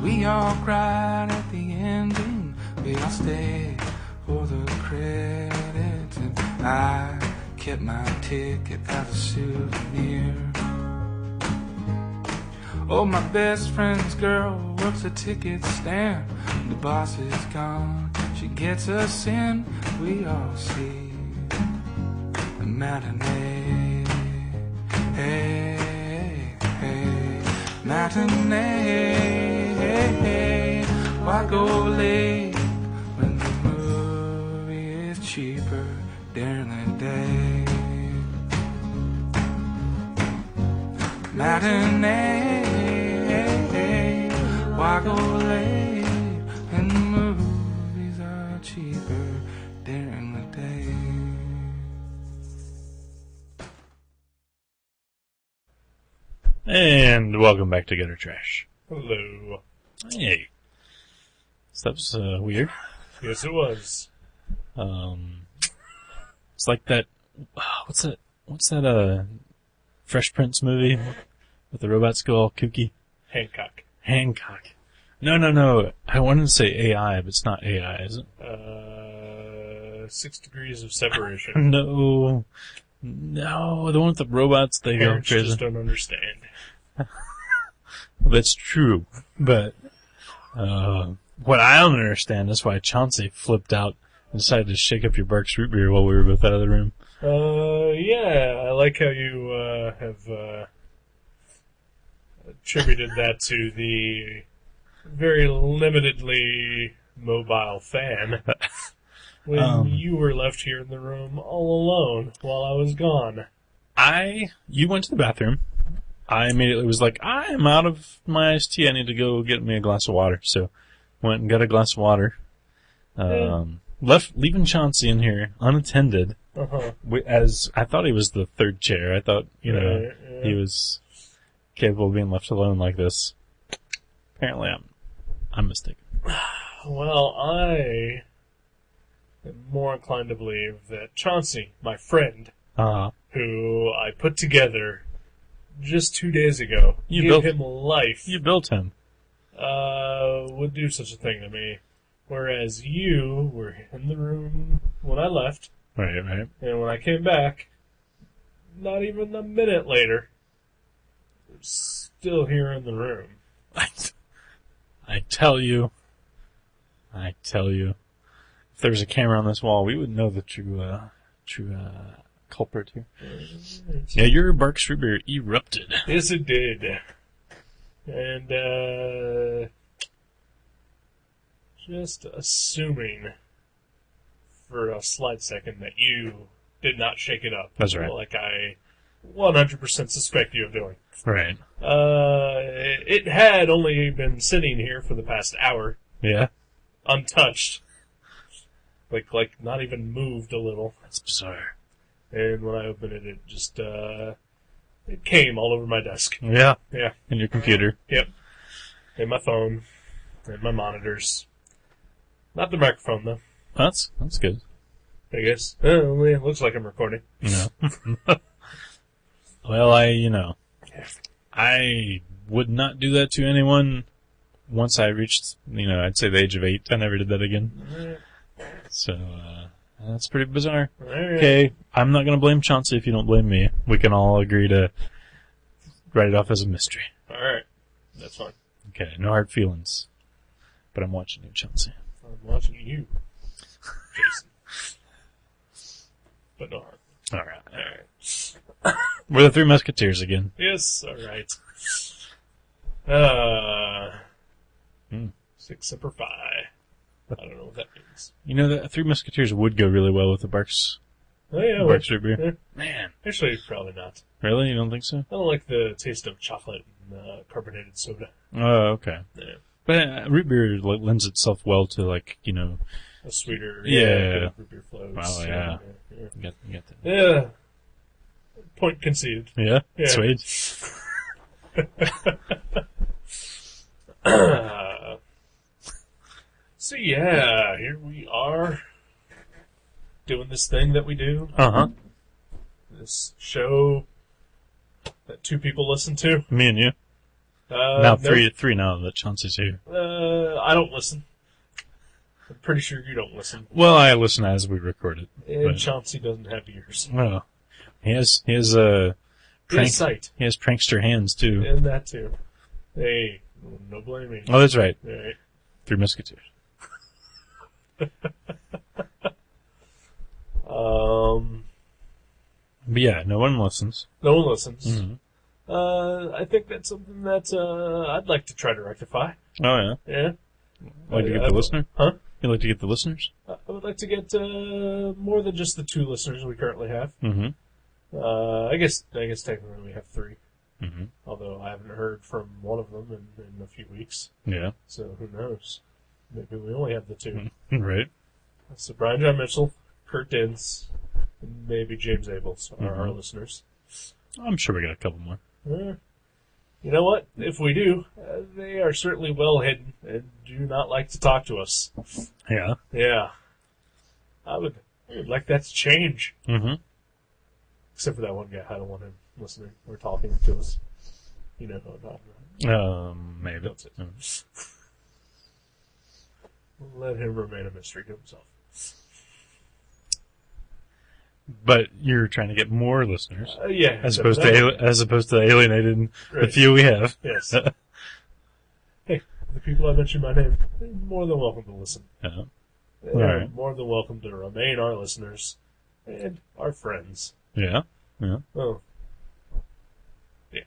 We all cried at the ending, we all stayed for the credits, and I kept my ticket as a souvenir. Oh, my best friend's girl works a ticket stand. The boss is gone, she gets us in. We all see the matinee. Hey, hey, matinee. Hey, hey, why go late when the movie is cheaper during the day? Matinee, why go late when the movies are cheaper during the day? And welcome back to Gutter Trash. Hello. Hey. So that was weird. Yes, it was. It's like that. What's that? Fresh Prince movie with the robots go all kooky. Hancock. No. I wanted to say AI, but it's not AI, is it? 6 Degrees of Separation. No, the one with the robots. They Parents go crazy. just don't understand. That's true, but what I don't understand is why Chauncey flipped out and decided to shake up your Barks root beer while we were both out of the room. Yeah, I like how you have attributed that to the very limitedly mobile fan when you were left here in the room all alone while I was gone. You went to the bathroom. I immediately was like, I am out of my iced tea. I need to go get me a glass of water. So went and got a glass of water. Leaving Chauncey in here unattended. Uh-huh. As I thought he was the third chair. I thought, he was capable of being left alone like this. Apparently I'm mistaken. Well, I am more inclined to believe that Chauncey, my friend, who I put together just 2 days ago, gave him life. You built him. Would do such a thing to me. Whereas you were in the room when I left. Right. And when I came back, not even a minute later, you're still here in the room. I tell you. If there was a camera on this wall, we would know the true culprit here. Yeah, your Barks root beer erupted. Yes, it did. And, just assuming for a slight second that you did not shake it up. That's right. Like I 100% suspect you of doing. Right. It had only been sitting here for the past hour. Yeah. Untouched. Like not even moved a little. That's bizarre. And when I opened it, it just, it came all over my desk. Yeah. Yeah. And your computer. Yep. And my phone. And my monitors. Not the microphone, though. That's good. I guess. Well, it looks like I'm recording. No. Well, I would not do that to anyone once I reached, I'd say the age of 8. I never did that again. So, that's pretty bizarre. Okay, I'm not going to blame Chauncey if you don't blame me. We can all agree to write it off as a mystery. Alright. That's fine. Okay, no hard feelings. But I'm watching you, Chauncey. I'm watching you, Jason. But no hard. Alright. We're the Three Musketeers again. Yes, alright. 6 Semper Fi. I don't know what that means. The Three Musketeers would go really well with the Barks. Oh, yeah. Barks root beer. Yeah. Man. Actually, probably not. Really? You don't think so? I don't like the taste of chocolate and carbonated soda. Oh, okay. Yeah. But root beer lends itself well to, a sweeter, Yeah. root beer floats. Wow, yeah. Yeah. You got that. Yeah. Point conceded. Yeah? Yeah. Sweet. So yeah, here we are doing this thing that we do. Uh-huh. This show that 2 people listen to. Me and you. Now three now that Chauncey's here. I don't listen. I'm pretty sure you don't listen. Well, I listen as we record it. And but- Chauncey doesn't have ears. Well, he has Sight. He has prankster hands too. And that too. Hey, no blaming. Oh, that's right. Right. Three Musketeers. But yeah, no one listens. No one listens. Mm-hmm. I think that's something that I'd like to try to rectify. Oh yeah. Yeah. Like to get the listener? Huh? You like to get the listeners? I would like to get more than just the 2 listeners we currently have. Mm-hmm. I guess technically we have 3. Mm-hmm. Although I haven't heard from one of them in a few weeks. Yeah. So who knows? Maybe we only have the 2. Right. So Brian John Mitchell, Kurt Dins, and maybe James Abels are our listeners. I'm sure we got a couple more. You know what? If we do, they are certainly well hidden and do not like to talk to us. Yeah. Yeah. I would like that to change. Mm-hmm. Except for that one guy. I don't want him listening or talking to us. You know who I'm talking about. Maybe. That's it. Let him remain a mystery to himself. But you're trying to get more listeners, Yeah. as opposed to alienating the few we have. Yes. Hey, the people I mentioned by name, they're more than welcome to listen. Yeah. They're Right. more than welcome to remain our listeners and our friends. Yeah. Yeah. Oh. Yeah.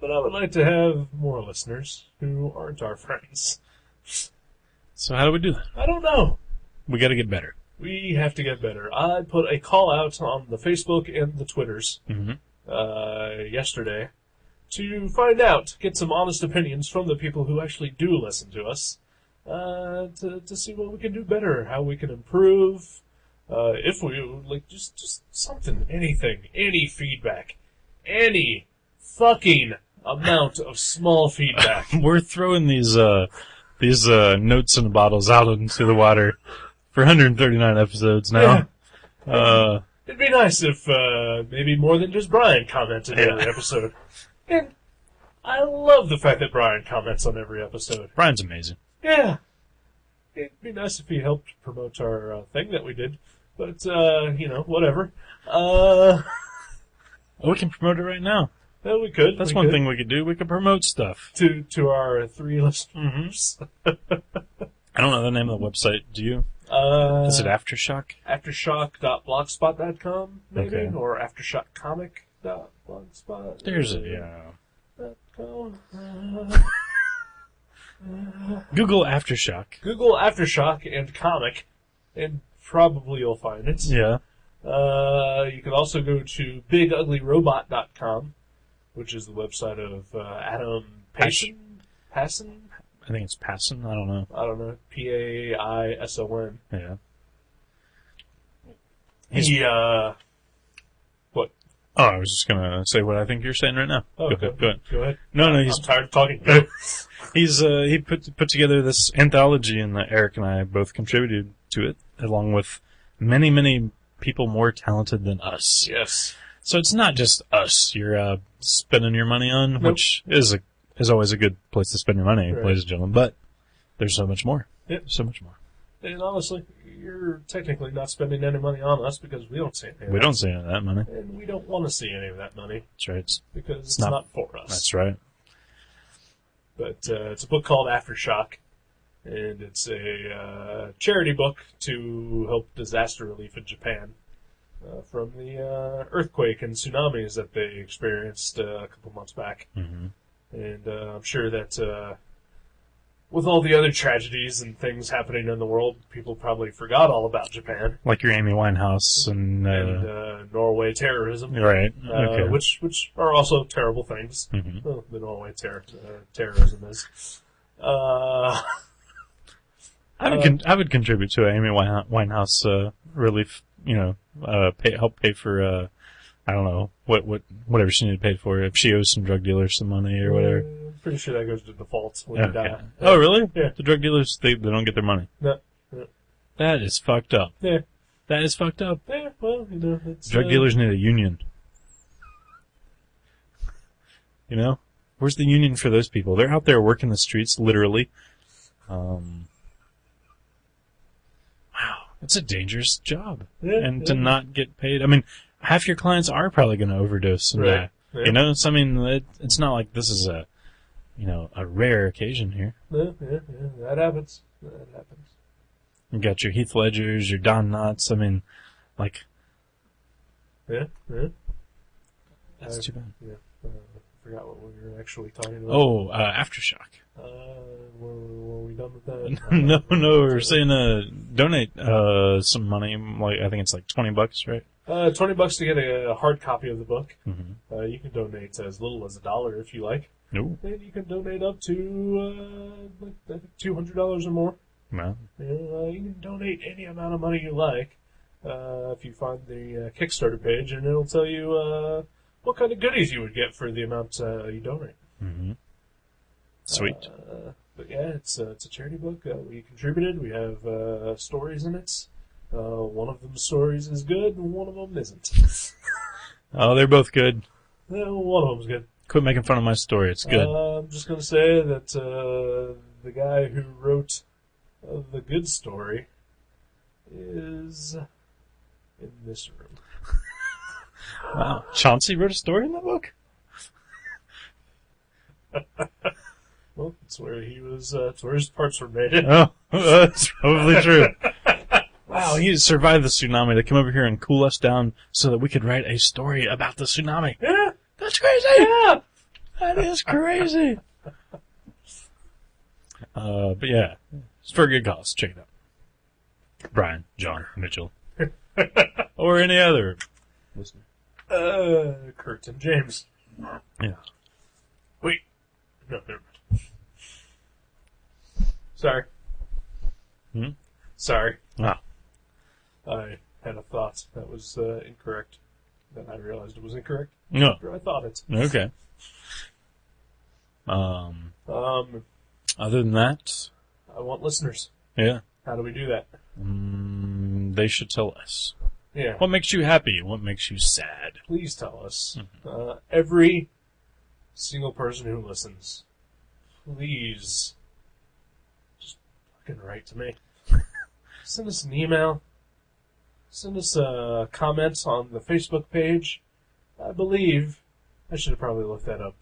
But I would like to have more listeners who aren't our friends. So how do we do that? I don't know. We got to get better. We have to get better. I put a call out on the Facebook and the Twitters Mm-hmm. yesterday to find out, get some honest opinions from the people who actually do listen to us, to see what we can do better, how we can improve, if we, just something, anything, any feedback, any fucking amount of small feedback. We're throwing these notes in bottles out into the water for 139 episodes now. Yeah. It'd be nice if maybe more than just Brian commented every episode. And I love the fact that Brian comments on every episode. Brian's amazing. Yeah. It'd be nice if he helped promote our thing that we did. But, whatever. We can promote it right now. Yeah, we could. That's one thing we could do. We could promote stuff. To our 3 listeners. I don't know the name of the website. Do you? Is it Aftershock? Aftershock.blogspot.com, maybe? Okay. Or aftershockcomic.blogspot. There's it, yeah. .com. Google Aftershock. Google Aftershock and comic, and probably you'll find it. Yeah. You can also go to BigUglyRobot.com, which is the website of Adam Passon? I think it's Passon. I don't know. I don't know. Paison. Yeah. What? Oh, I was just gonna say what I think you're saying right now. Oh, Go okay. ahead. Go ahead. Go ahead. No, I'm he's tired of talking. Go. he put together this anthology, and Eric and I both contributed to it, along with many people more talented than us. Yes. So it's not just us you're spending your money on, which is always a good place to spend your money, ladies and gentlemen. But there's so much more. Yep. So much more. And honestly, you're technically not spending any money on us because we don't see any of that. We don't see any of that money. And we don't want to see any of that money. That's right. Because it's not for us. That's right. But it's a book called Aftershock. And it's a charity book to help disaster relief in Japan from the earthquake and tsunamis that they experienced a couple months back. Mm-hmm. And I'm sure that with all the other tragedies and things happening in the world, people probably forgot all about Japan. Like your Amy Winehouse and Norway terrorism. Right. Okay. Which are also terrible things. Mm-hmm. Well, the Norway terrorism is. I would contribute to Amy Winehouse relief. Help pay for I don't know whatever she needed paid for if she owes some drug dealers some money or whatever. I'm pretty sure that goes to default when you die. Oh, really? Yeah. The drug dealers they don't get their money. No. That is fucked up. Yeah. That is fucked up. Yeah. Well, it's Drug dealers need a union. Where's the union for those people? They're out there working the streets, literally. Wow, it's a dangerous job. Yeah, and to not get paid. I mean, half your clients are probably going to overdose and die. Yeah. So I mean, it's not like this is a rare occasion here. Yeah. That happens. You got your Heath Ledgers, your Don Knotts. I mean, like. Yeah. That's too bad. Yeah. I forgot what we were actually talking about. Oh, Aftershock. Were we done with that? No, we're saying donate some money. Like I think it's like $20, right? $20 to get a hard copy of the book. Mm-hmm. You can donate as little as $1 if you like. No. And you can donate up to I think $200 or more. Well. You can donate any amount of money you like if you find the Kickstarter page, and it'll tell you what kind of goodies you would get for the amount you donate. Mm-hmm. Sweet. But yeah, it's a charity book. We contributed. We have stories in it. One of them stories is good, and one of them isn't. Oh, they're both good. One of them's good. Quit making fun of my story. It's good. I'm just going to say that the guy who wrote the good story is in this room. Wow. Chauncey wrote a story in that book? Well, it's where he was. It's where his parts were made. Oh, that's probably true. Wow, he survived the tsunami to come over here and cool us down so that we could write a story about the tsunami. Yeah, that's crazy. Yeah, that is crazy. But yeah, it's for a good cause. Check it out. Brian, John, Mitchell, or any other listener. Kurt and James. Yeah. Wait. No, never mind. Sorry. Sorry. Ah. I had a thought that was incorrect. Then I realized it was incorrect. No. After I thought it. Okay. Other than that, I want listeners. Yeah. How do we do that? They should tell us. Yeah. What makes you happy? What makes you sad? Please tell us. Every single person who listens, please just fucking write to me. Send us an email. Send us a comment on the Facebook page. I believe I should have probably looked that up.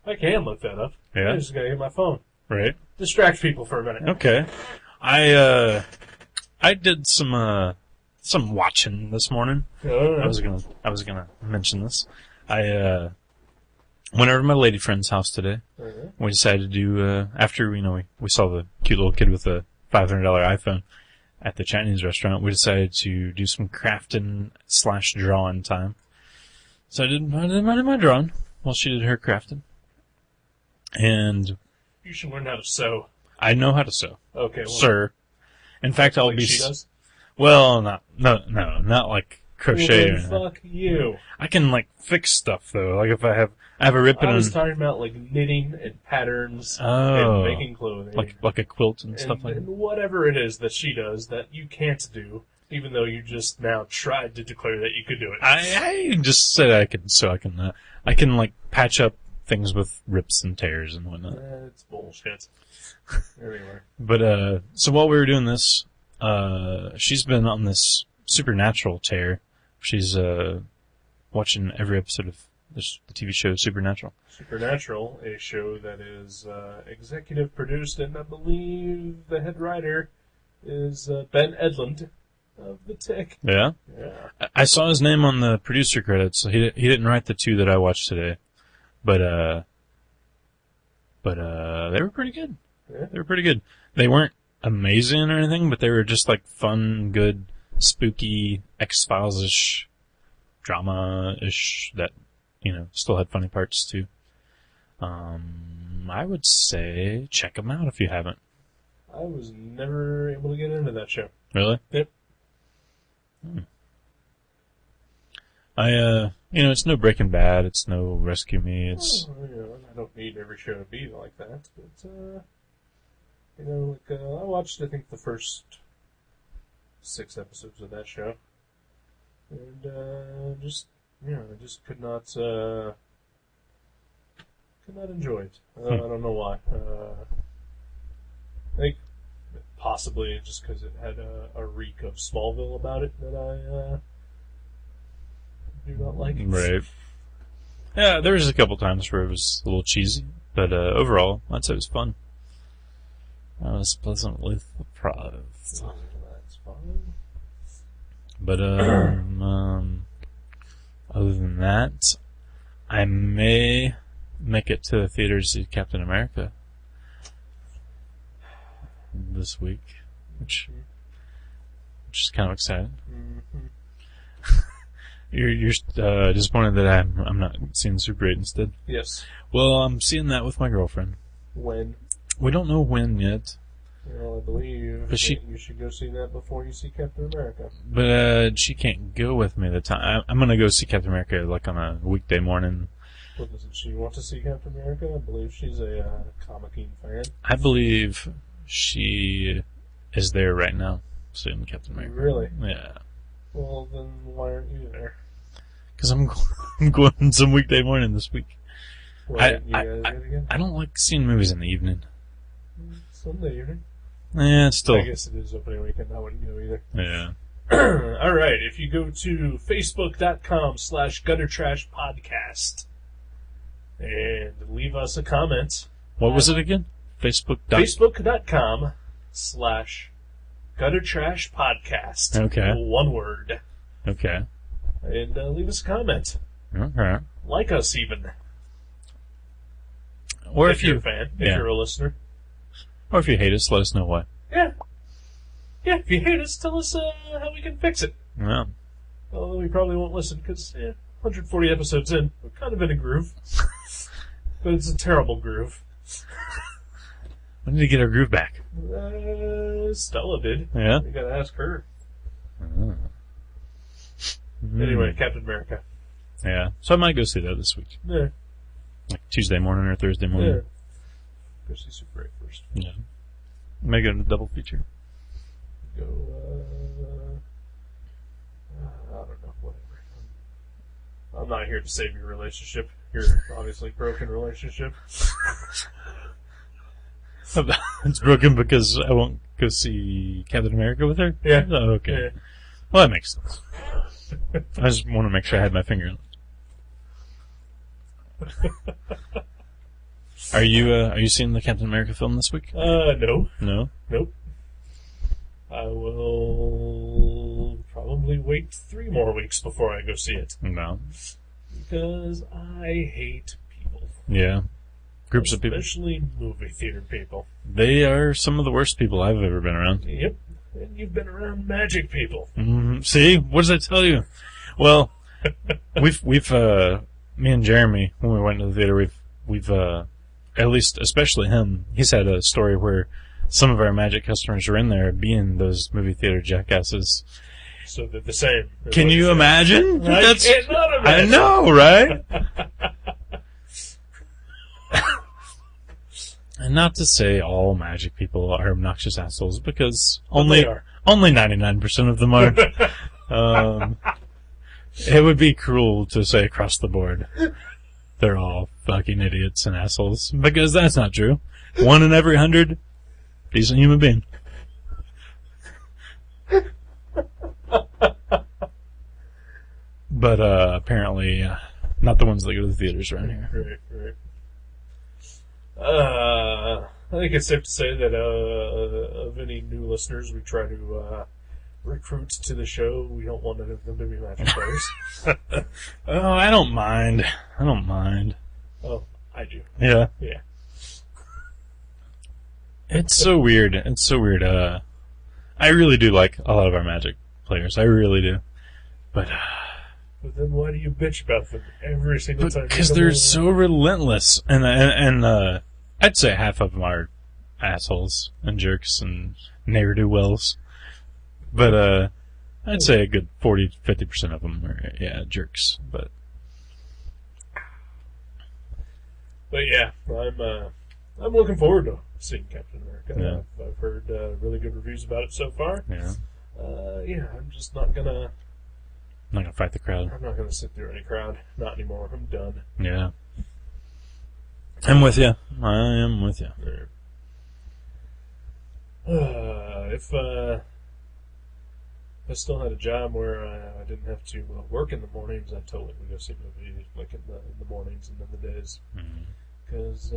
I can look that up. Yeah. I just gotta get my phone. Right. Distract people for a minute. Okay. I did some watching this morning. I was gonna mention this. I went over to my lady friend's house today. We decided to do after we saw the cute little kid with the $500 iPhone at the Chinese restaurant. We decided to do some crafting / drawing time. So I did my drawing while she did her crafting. And you should learn how to sew. I know how to sew. Okay, well, sir. In fact, I'll be. She does? Well, not like crochet. Well, then fuck you. I can fix stuff though. Like if I have a ribbon. I was talking about knitting and patterns and making clothing, like a quilt and stuff like that. And whatever it is that she does that you can't do, Even though you just now tried to declare that you could do it. I just said I can like patch up things with rips and tears and whatnot. It's bullshit. Anyway. But, so while we were doing this, she's been on this supernatural tear. She's, watching every episode of the TV show Supernatural. Supernatural, a show that is, executive produced, and I believe the head writer is, Ben Edlund of The Tick. Yeah? Yeah. I saw his name on the producer credits. He didn't write the 2 that I watched today. But they were pretty good. Yeah. They were pretty good. They weren't amazing or anything, but they were just like fun, good, spooky, X-Files-ish, drama-ish that, still had funny parts too. I would say check them out if you haven't. I was never able to get into that show. Really? Yep. It's no Breaking Bad, it's no Rescue Me, it's... I don't need every show to be like that, but, I watched, I think, the first 6 episodes of that show, and, I just could not enjoy it. I don't know why. I think possibly just because it had a reek of Smallville about it that I, do not like. Right. Yeah, there was a couple times where it was a little cheesy, but overall, I'd say it was fun. I was pleasantly surprised. That's fine. But other than that, I may make it to the theater to see Captain America this week, which is kind of exciting. Mm-hmm. You're disappointed that I'm not seeing Super 8 instead? Yes. Well, I'm seeing that with my girlfriend. When? We don't know when yet. Well, I believe But you should go see that before you see Captain America. But she can't go with me the time. I'm gonna go see Captain America like on a weekday morning. Well, doesn't she want to see Captain America? I believe she's a Comic-Con fan. I believe she is there right now seeing Captain America. Really? Yeah. Well, then why aren't you there? Because I'm going some weekday morning this week. Right, you guys get again? I don't like seeing movies in the evening. Sunday evening. Yeah, it's still. I guess it is opening weekend. I wouldn't go either. Yeah. Alright, if you go to facebook.com/guttertrashpodcast and leave us a comment. What was it again? Facebook.com/guttertrashpodcast. Okay. One word. Okay. And leave us a comment. Okay. Like us, even. Or if you're a fan. If you're a listener. Or if you hate us, let us know why. Yeah. Yeah, if you hate us, tell us how we can fix it. Yeah. Although we probably won't listen, because 140 episodes in, we're kind of in a groove. But it's a terrible groove. We need to get our groove back. Stella did. Yeah? You gotta ask her. Mm. Anyway, Captain America. Yeah. So I might go see that this week. Yeah. Like Tuesday morning or Thursday morning. Yeah. Go see Super 8 first. Yeah. Make it a double feature. Go, I don't know, whatever. I'm not here to save your relationship. Your obviously broken relationship. It's broken because I won't go see Captain America with her? Yeah. Oh, okay. Yeah. Well, that makes sense. I just want to make sure I had my finger in it. Are you seeing the Captain America film this week? No. No? Nope. I will probably wait 3 more weeks before I go see it. No. Because I hate people. Yeah. Groups of people. Especially movie theater people. They are some of the worst people I've ever been around. Yep. And you've been around magic people. Mm-hmm. See? What does that tell you? Well, we've me and Jeremy, when we went to the theater, we've at least, especially him, he's had a story where some of our magic customers are in there being those movie theater jackasses. So they're the same. Can you imagine? I cannot imagine. I know, right? And not to say all magic people are obnoxious assholes, because But they are. Only 99% of them are. It would be cruel to say across the board they're all fucking idiots and assholes, because that's not true. 1 in every 100, decent human being. But apparently, not the ones that go to the theaters around here. Right. I think it's safe to say that of any new listeners we try to recruit to the show, we don't want any of them to be Magic players. Oh, I don't mind. Oh, I do. Yeah. Yeah. It's so weird. I really do like a lot of our Magic players. I really do. But then why do you bitch about them every single time? Because they're so relentless. And I'd say half of them are assholes and jerks and ne'er-do-wells. But I'd say a good 40-50% of them are, jerks. But yeah, I'm looking forward to seeing Captain America. Yeah. I've heard really good reviews about it so far. Yeah. I'm just not gonna fight the crowd. I'm not gonna sit through any crowd. Not anymore. I'm done. Yeah. I'm with you. I am with you. If I still had a job where I didn't have to work in the mornings, I'd totally go see movies like in the mornings and in the days, because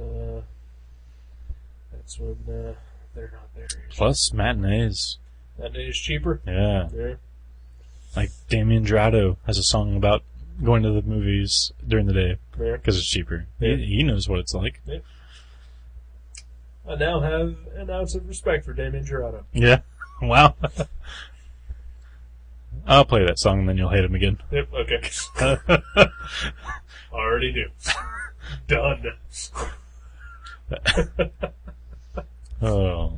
that's when they're not there. Plus matinees. Matinees cheaper. Yeah. Yeah. Like Damien Drado has a song about going to the movies during the day because it's cheaper. Yeah. He knows what it's like. Yeah. I now have an ounce of respect for Damien Gerardo. Yeah. Wow. I'll play that song and then you'll hate him again. Yep, okay. Already do. Done. Oh.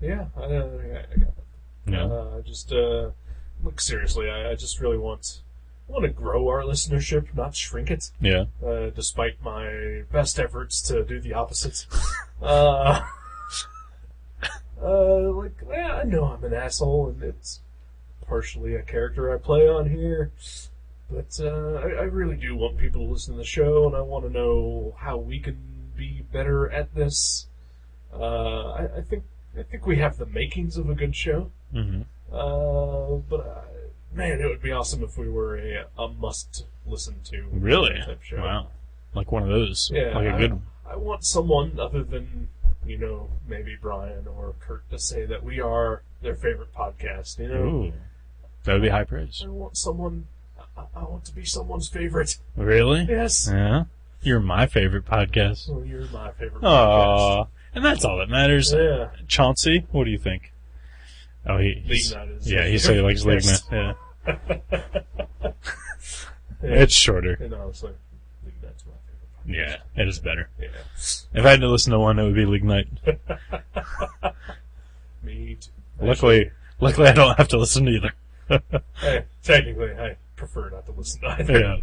Yeah, I got it. Yeah. Look, seriously, I just really want to grow our listenership, not shrink it. Yeah. Despite my best efforts to do the opposite. I know I'm an asshole, and it's partially a character I play on here, but I really do want people to listen to the show, and I want to know how we can be better at this. I think we have the makings of a good show. Mm-hmm. But man, it would be awesome if we were a must listen to Really? type show. Wow. Like one of those. Yeah, Like a good one. I want someone other than, maybe Brian or Kurt to say that we are their favorite podcast, Ooh. That would be high praise. I want someone, I want to be someone's favorite. Really? Yes. Yeah. You're my favorite podcast. Well, you're my favorite Aww. And that's all that matters. Yeah. Chauncey, what do you think? Oh, he's... League Night is... Yeah, he said he likes League Night. Yeah. It's shorter. And honestly, League Night's my favorite podcast. Yeah, it is better. Yeah. If I had to listen to one, it would be League Night. Me too. Luckily, I don't have to listen to either. Hey, technically, I prefer not to listen to either. Yeah.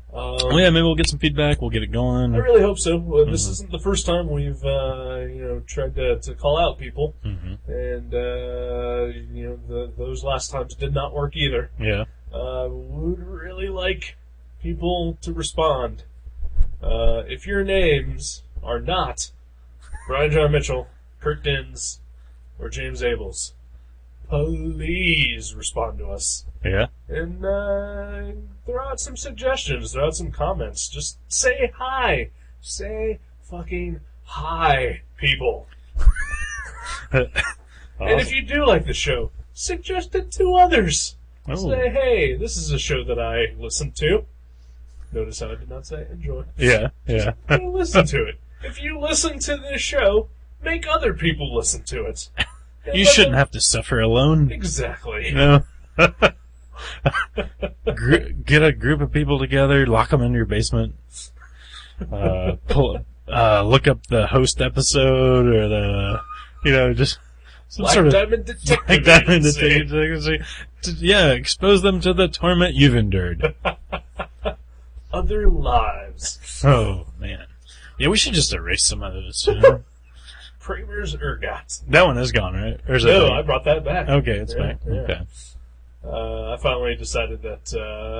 Well, yeah, maybe we'll get some feedback. We'll get it going. I really hope so. This isn't the first time we've tried to call out people, and those last times did not work either. Yeah. Would really like people to respond. If your names are not Brian John Mitchell, Kurt Dins, or James Abels, please respond to us. Yeah. And throw out some suggestions, throw out some comments. Just say hi. Say fucking hi, people. Awesome. And if you do like the show, suggest it to others. Oh. Say, hey, this is a show that I listen to. Notice how I did not say enjoy. Yeah, yeah. Hey, listen to it. If you listen to this show, make other people listen to it. You shouldn't have to suffer alone. Exactly. No. Get a group of people together, lock them in your basement, look up the host episode or just some Like sort of Diamond Detective. like Diamond Agency. Detective. Yeah, expose them to the torment you've endured. Other lives. Oh man. Yeah, we should just erase some of this. You know? Kramer's Ergot. That one is gone, right? Or is No, that I brought that back. Okay, it's Yeah, back. yeah. Okay. I finally decided that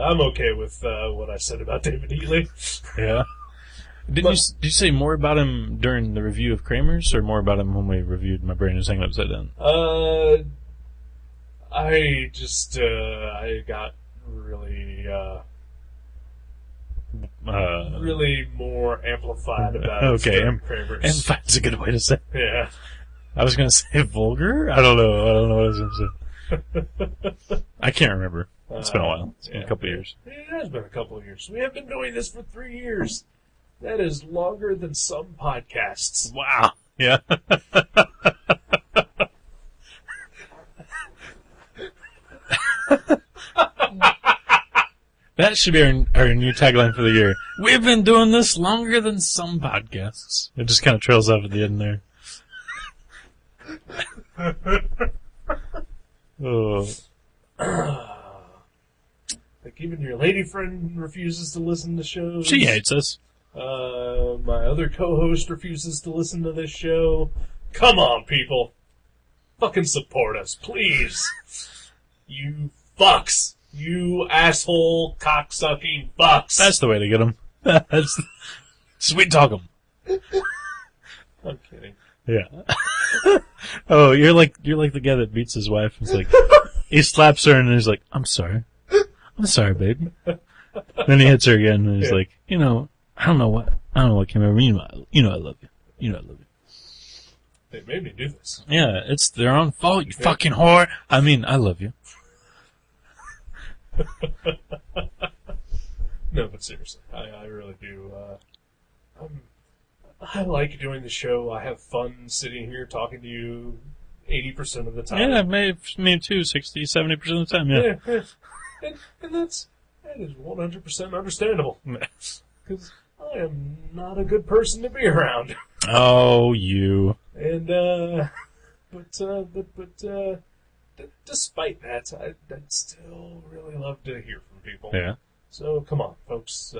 I'm okay with what I said about David Heatley. Yeah. Did you say more about him during the review of Kramer's, or more about him when we reviewed My Brain Is Hanging Upside Down? I just I got really really more amplified about okay, Kramer's. amplified's a good way to say it. Yeah. I was going to say vulgar? I don't know what I was going to say. I can't remember. It's been a while. It's been a couple of years. It has been a couple of years. We have been doing this for 3 years. That is longer than some podcasts. Wow. Yeah. That should be our new tagline for the year. We've been doing this longer than some podcasts. It just kind of trails off at the end there. Oh. Like even your lady friend refuses to listen to shows. She hates us. My other co-host refuses to listen to this show. Come on, people. Fucking support us, please. You fucks. You asshole, cocksucking fucks. That's the way to get them. That's sweet talk them. I'm kidding. Yeah. Oh, you're like the guy that beats his wife. It's like he slaps her and he's like, "I'm sorry, baby." Then he hits her again and he's like, I don't know what came over me. I love you. I love you. They made me do this. Yeah, it's their own fault. You fucking whore. I mean, I love you. No, but seriously, I really do. I like doing the show. I have fun sitting here talking to you 80% of the time. Yeah, me too, 60, 70% of the time, yeah. And that is 100% understandable. Because I am not a good person to be around. Oh, you. And, despite that, I'd still really love to hear from people. Yeah. So, come on, folks.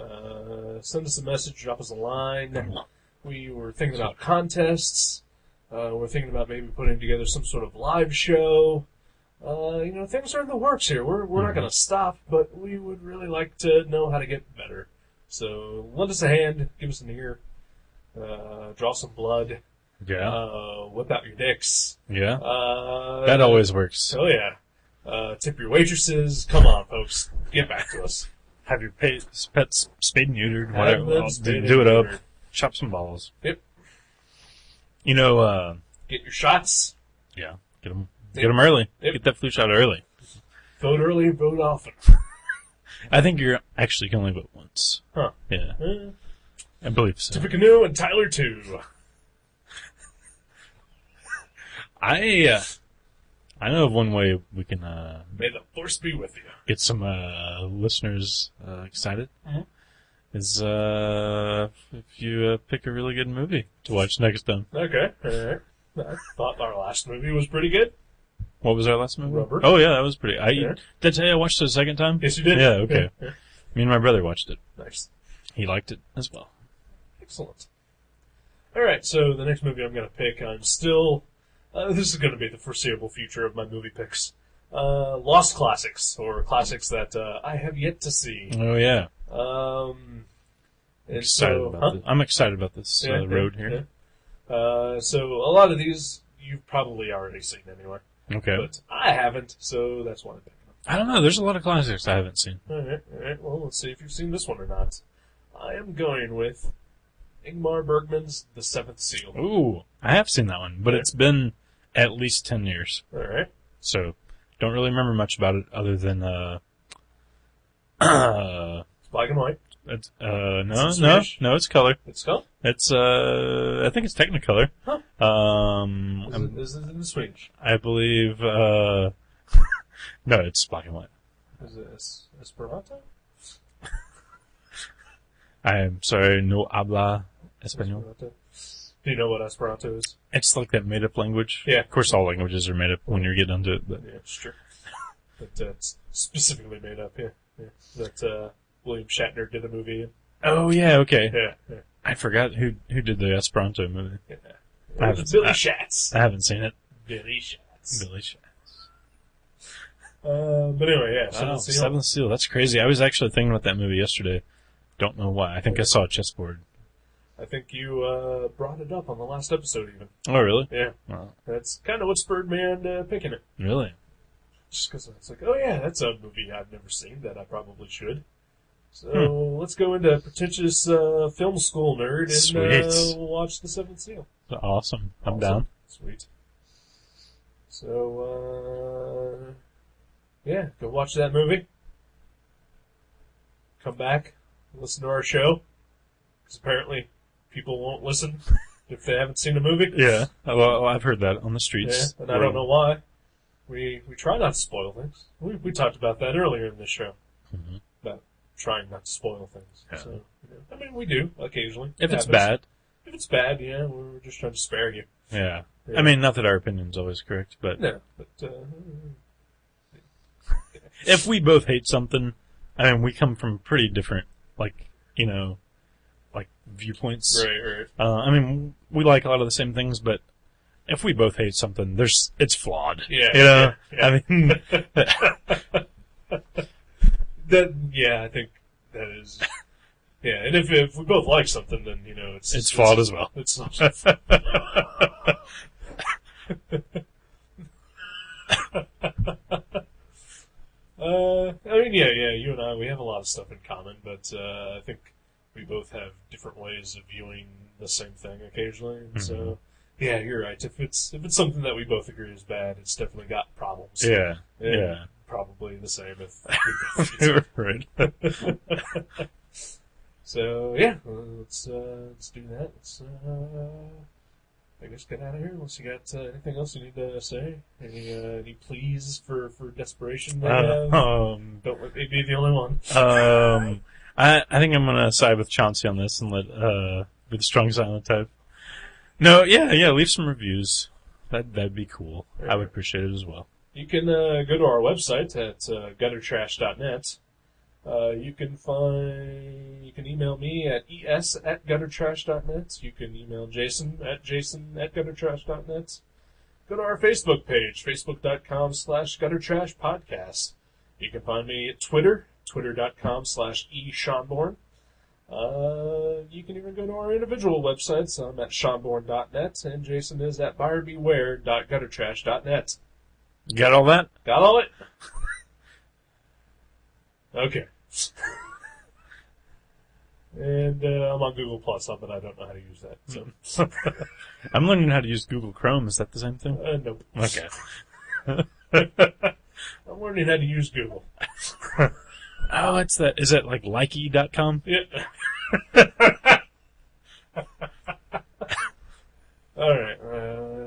Send us a message, drop us a line. We were thinking about contests. We're thinking about maybe putting together some sort of live show. Things are in the works here. We're not going to stop, but we would really like to know how to get better. So, lend us a hand, give us an ear, draw some blood. Yeah. Whip out your dicks. Yeah. That always works. Oh, yeah. Tip your waitresses. Come on, folks. Get back to us. Have your pets spayed and neutered, Have whatever. them spayed and Do it up. neutered. Chop some balls. Yep. Get your shots. Yeah. Get them early. Yep. Get that flu shot early. Vote early, vote often. I think you actually can only vote once. Huh. Yeah. I believe so. Tippecanoe and Tyler, too. I know of one way we can May the force be with you. get some listeners excited. Mm-hmm. Is if you pick a really good movie to watch next time. Okay. All right. I thought our last movie was pretty good. What was our last movie? Rubber. Oh yeah, that was pretty. Yeah. Did I tell you I watched it a second time? Yes, you did. Yeah. Okay. Yeah. Me and my brother watched it. Nice. He liked it as well. Excellent. All right, so the next movie I'm going to pick, I'm still... this is going to be the foreseeable future of my movie picks. Lost classics, or classics that I have yet to see. Oh yeah. I'm excited about this road here. Yeah. So a lot of these you've probably already seen anyway. Okay. But I haven't, so that's why I'm picking them. I don't know. There's a lot of classics I haven't seen. All right. Well, let's see if you've seen this one or not. I am going with Ingmar Bergman's The Seventh Seal. Ooh, I have seen that one, but it's been at least 10 years. All right. So, don't really remember much about it other than, It's black and white. it's, Is it Swedish? no, it's color. It's color? It's, I think it's Technicolor. Huh. Is it in Swedish? I believe, no, it's black and white. Is it Esperanto? I am sorry, no habla español. Esperanto. Do you know what Esperanto is? It's like that made-up language. Yeah. Of course, all languages are made up when you get into it, but Yeah, it's true. But it's specifically made up, yeah. That William Shatner did a movie in. oh yeah, okay. Yeah. I forgot who did the Esperanto movie. Yeah. I haven't, Billy Schatz. I haven't seen it. Billy Schatz. Billy Schatz. But anyway, yeah. Wow, Seventh Seal. That's crazy. I was actually thinking about that movie yesterday. Don't know why. I think I saw a chessboard. I think you brought it up on the last episode, even. Oh, really? Yeah. Oh. That's kind of what spurred me on picking it. Really? Just because it's like, oh yeah, that's a movie I've never seen that I probably should. So let's go into pretentious film school nerd and Sweet. we'll watch The Seventh Seal. Awesome. I'm down. Sweet. So, yeah, go watch that movie. Come back, listen to our show. Because apparently people won't listen if they haven't seen the movie. Yeah. Well, I've heard that on the streets. Yeah, and I don't know why. We try not to spoil things. We talked about that earlier in this show. Mm-hmm. About trying not to spoil things. Yeah. So, I mean, we do, occasionally. If it's happens. bad. If it's bad, yeah, we're just trying to spare you. Yeah. Yeah. I mean, not that our opinion's always correct, but No, but, if we both hate something, I mean, we come from pretty different, like, viewpoints. right. I mean, we like a lot of the same things, but if we both hate something, it's flawed. Yeah. You know? Yeah. I mean, I think that is. Yeah, and if we both like something, then, it's flawed as well. It's I mean, yeah, you and I, we have a lot of stuff in common, but I think we both have different ways of viewing the same thing occasionally. And So, yeah, you're right. If it's something that we both agree is bad, it's definitely got problems. Yeah. And Yeah. Probably the same if we both Right. So yeah, let's do that. Let's I guess get out of here. Unless you got anything else you need to say, any pleas for desperation? Don't let me be the only one. I think I'm gonna side with Chauncey on this and let be the strong silent type. No, yeah, leave some reviews. That'd be cool. I would appreciate it as well. You can go to our website at guttertrash.net. You can email me at es@guttertrash.net. You can email Jason at jason@guttertrash.net. Go to our Facebook page, facebook.com/guttertrashpodcast. You can find me at Twitter, twitter.com/eSeanborn. You can even go to our individual websites. I'm at seanborn.net, and Jason is at buyerbeware.guttertrash.net. Got all that? Got all it? Okay. And I'm on Google Plus, but I don't know how to use that. So I'm learning how to use Google Chrome. Is that the same thing? Nope. Okay. I'm learning how to use Google. Oh, it's that. Is it like likey.com? Yeah. All right.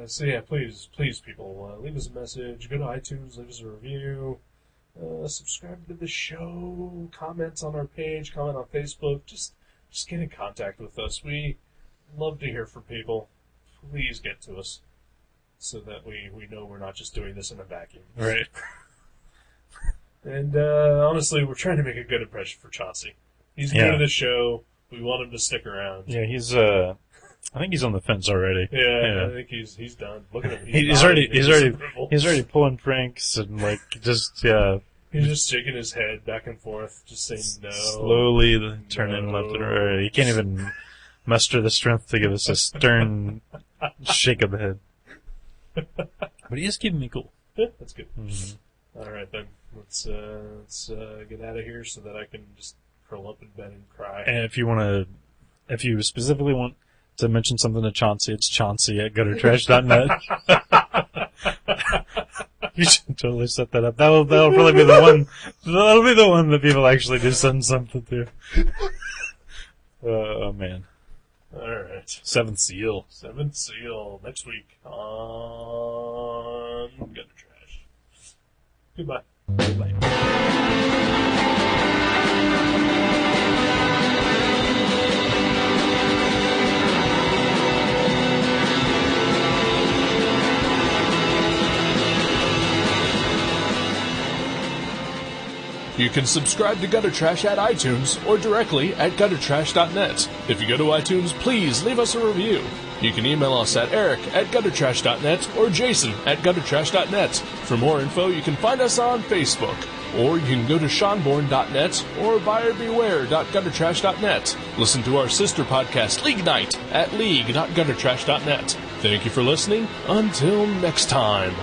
So yeah, please, people, leave us a message. Go to iTunes, leave us a review. Subscribe to the show. Comment on our page. Comment on Facebook. Just get in contact with us. We love to hear from people. Please get to us so that we know we're not just doing this in a vacuum. Right. And honestly, we're trying to make a good impression for Chauncey. He's new to the show. We want him to stick around. Yeah, he's I think he's on the fence already. Yeah. I think he's done. Look at him. He's already pulling pranks and just He's just shaking his head back and forth, just saying no. Slowly turning left and right. He can't even muster the strength to give us a stern shake of the head. But he is keeping me cool. Yeah, that's good. Mm-hmm. All right then, let's get out of here so that I can just curl up in bed and cry. And if you specifically want to mention something to Chauncey, it's Chauncey@guttertrash.net. You should totally set that up. That'll probably be the one. That'll be the one that people actually do send something to. Oh man! All right, Seventh Seal next week on Gutter Trash. Goodbye. You can subscribe to Gutter Trash at iTunes or directly at guttertrash.net. If you go to iTunes, please leave us a review. You can email us at eric@guttertrash.net or jason@guttertrash.net. For more info, you can find us on Facebook. Or you can go to seanborn.net or buyerbeware.guttertrash.net. Listen to our sister podcast, League Night, at league.guttertrash.net. Thank you for listening. Until next time.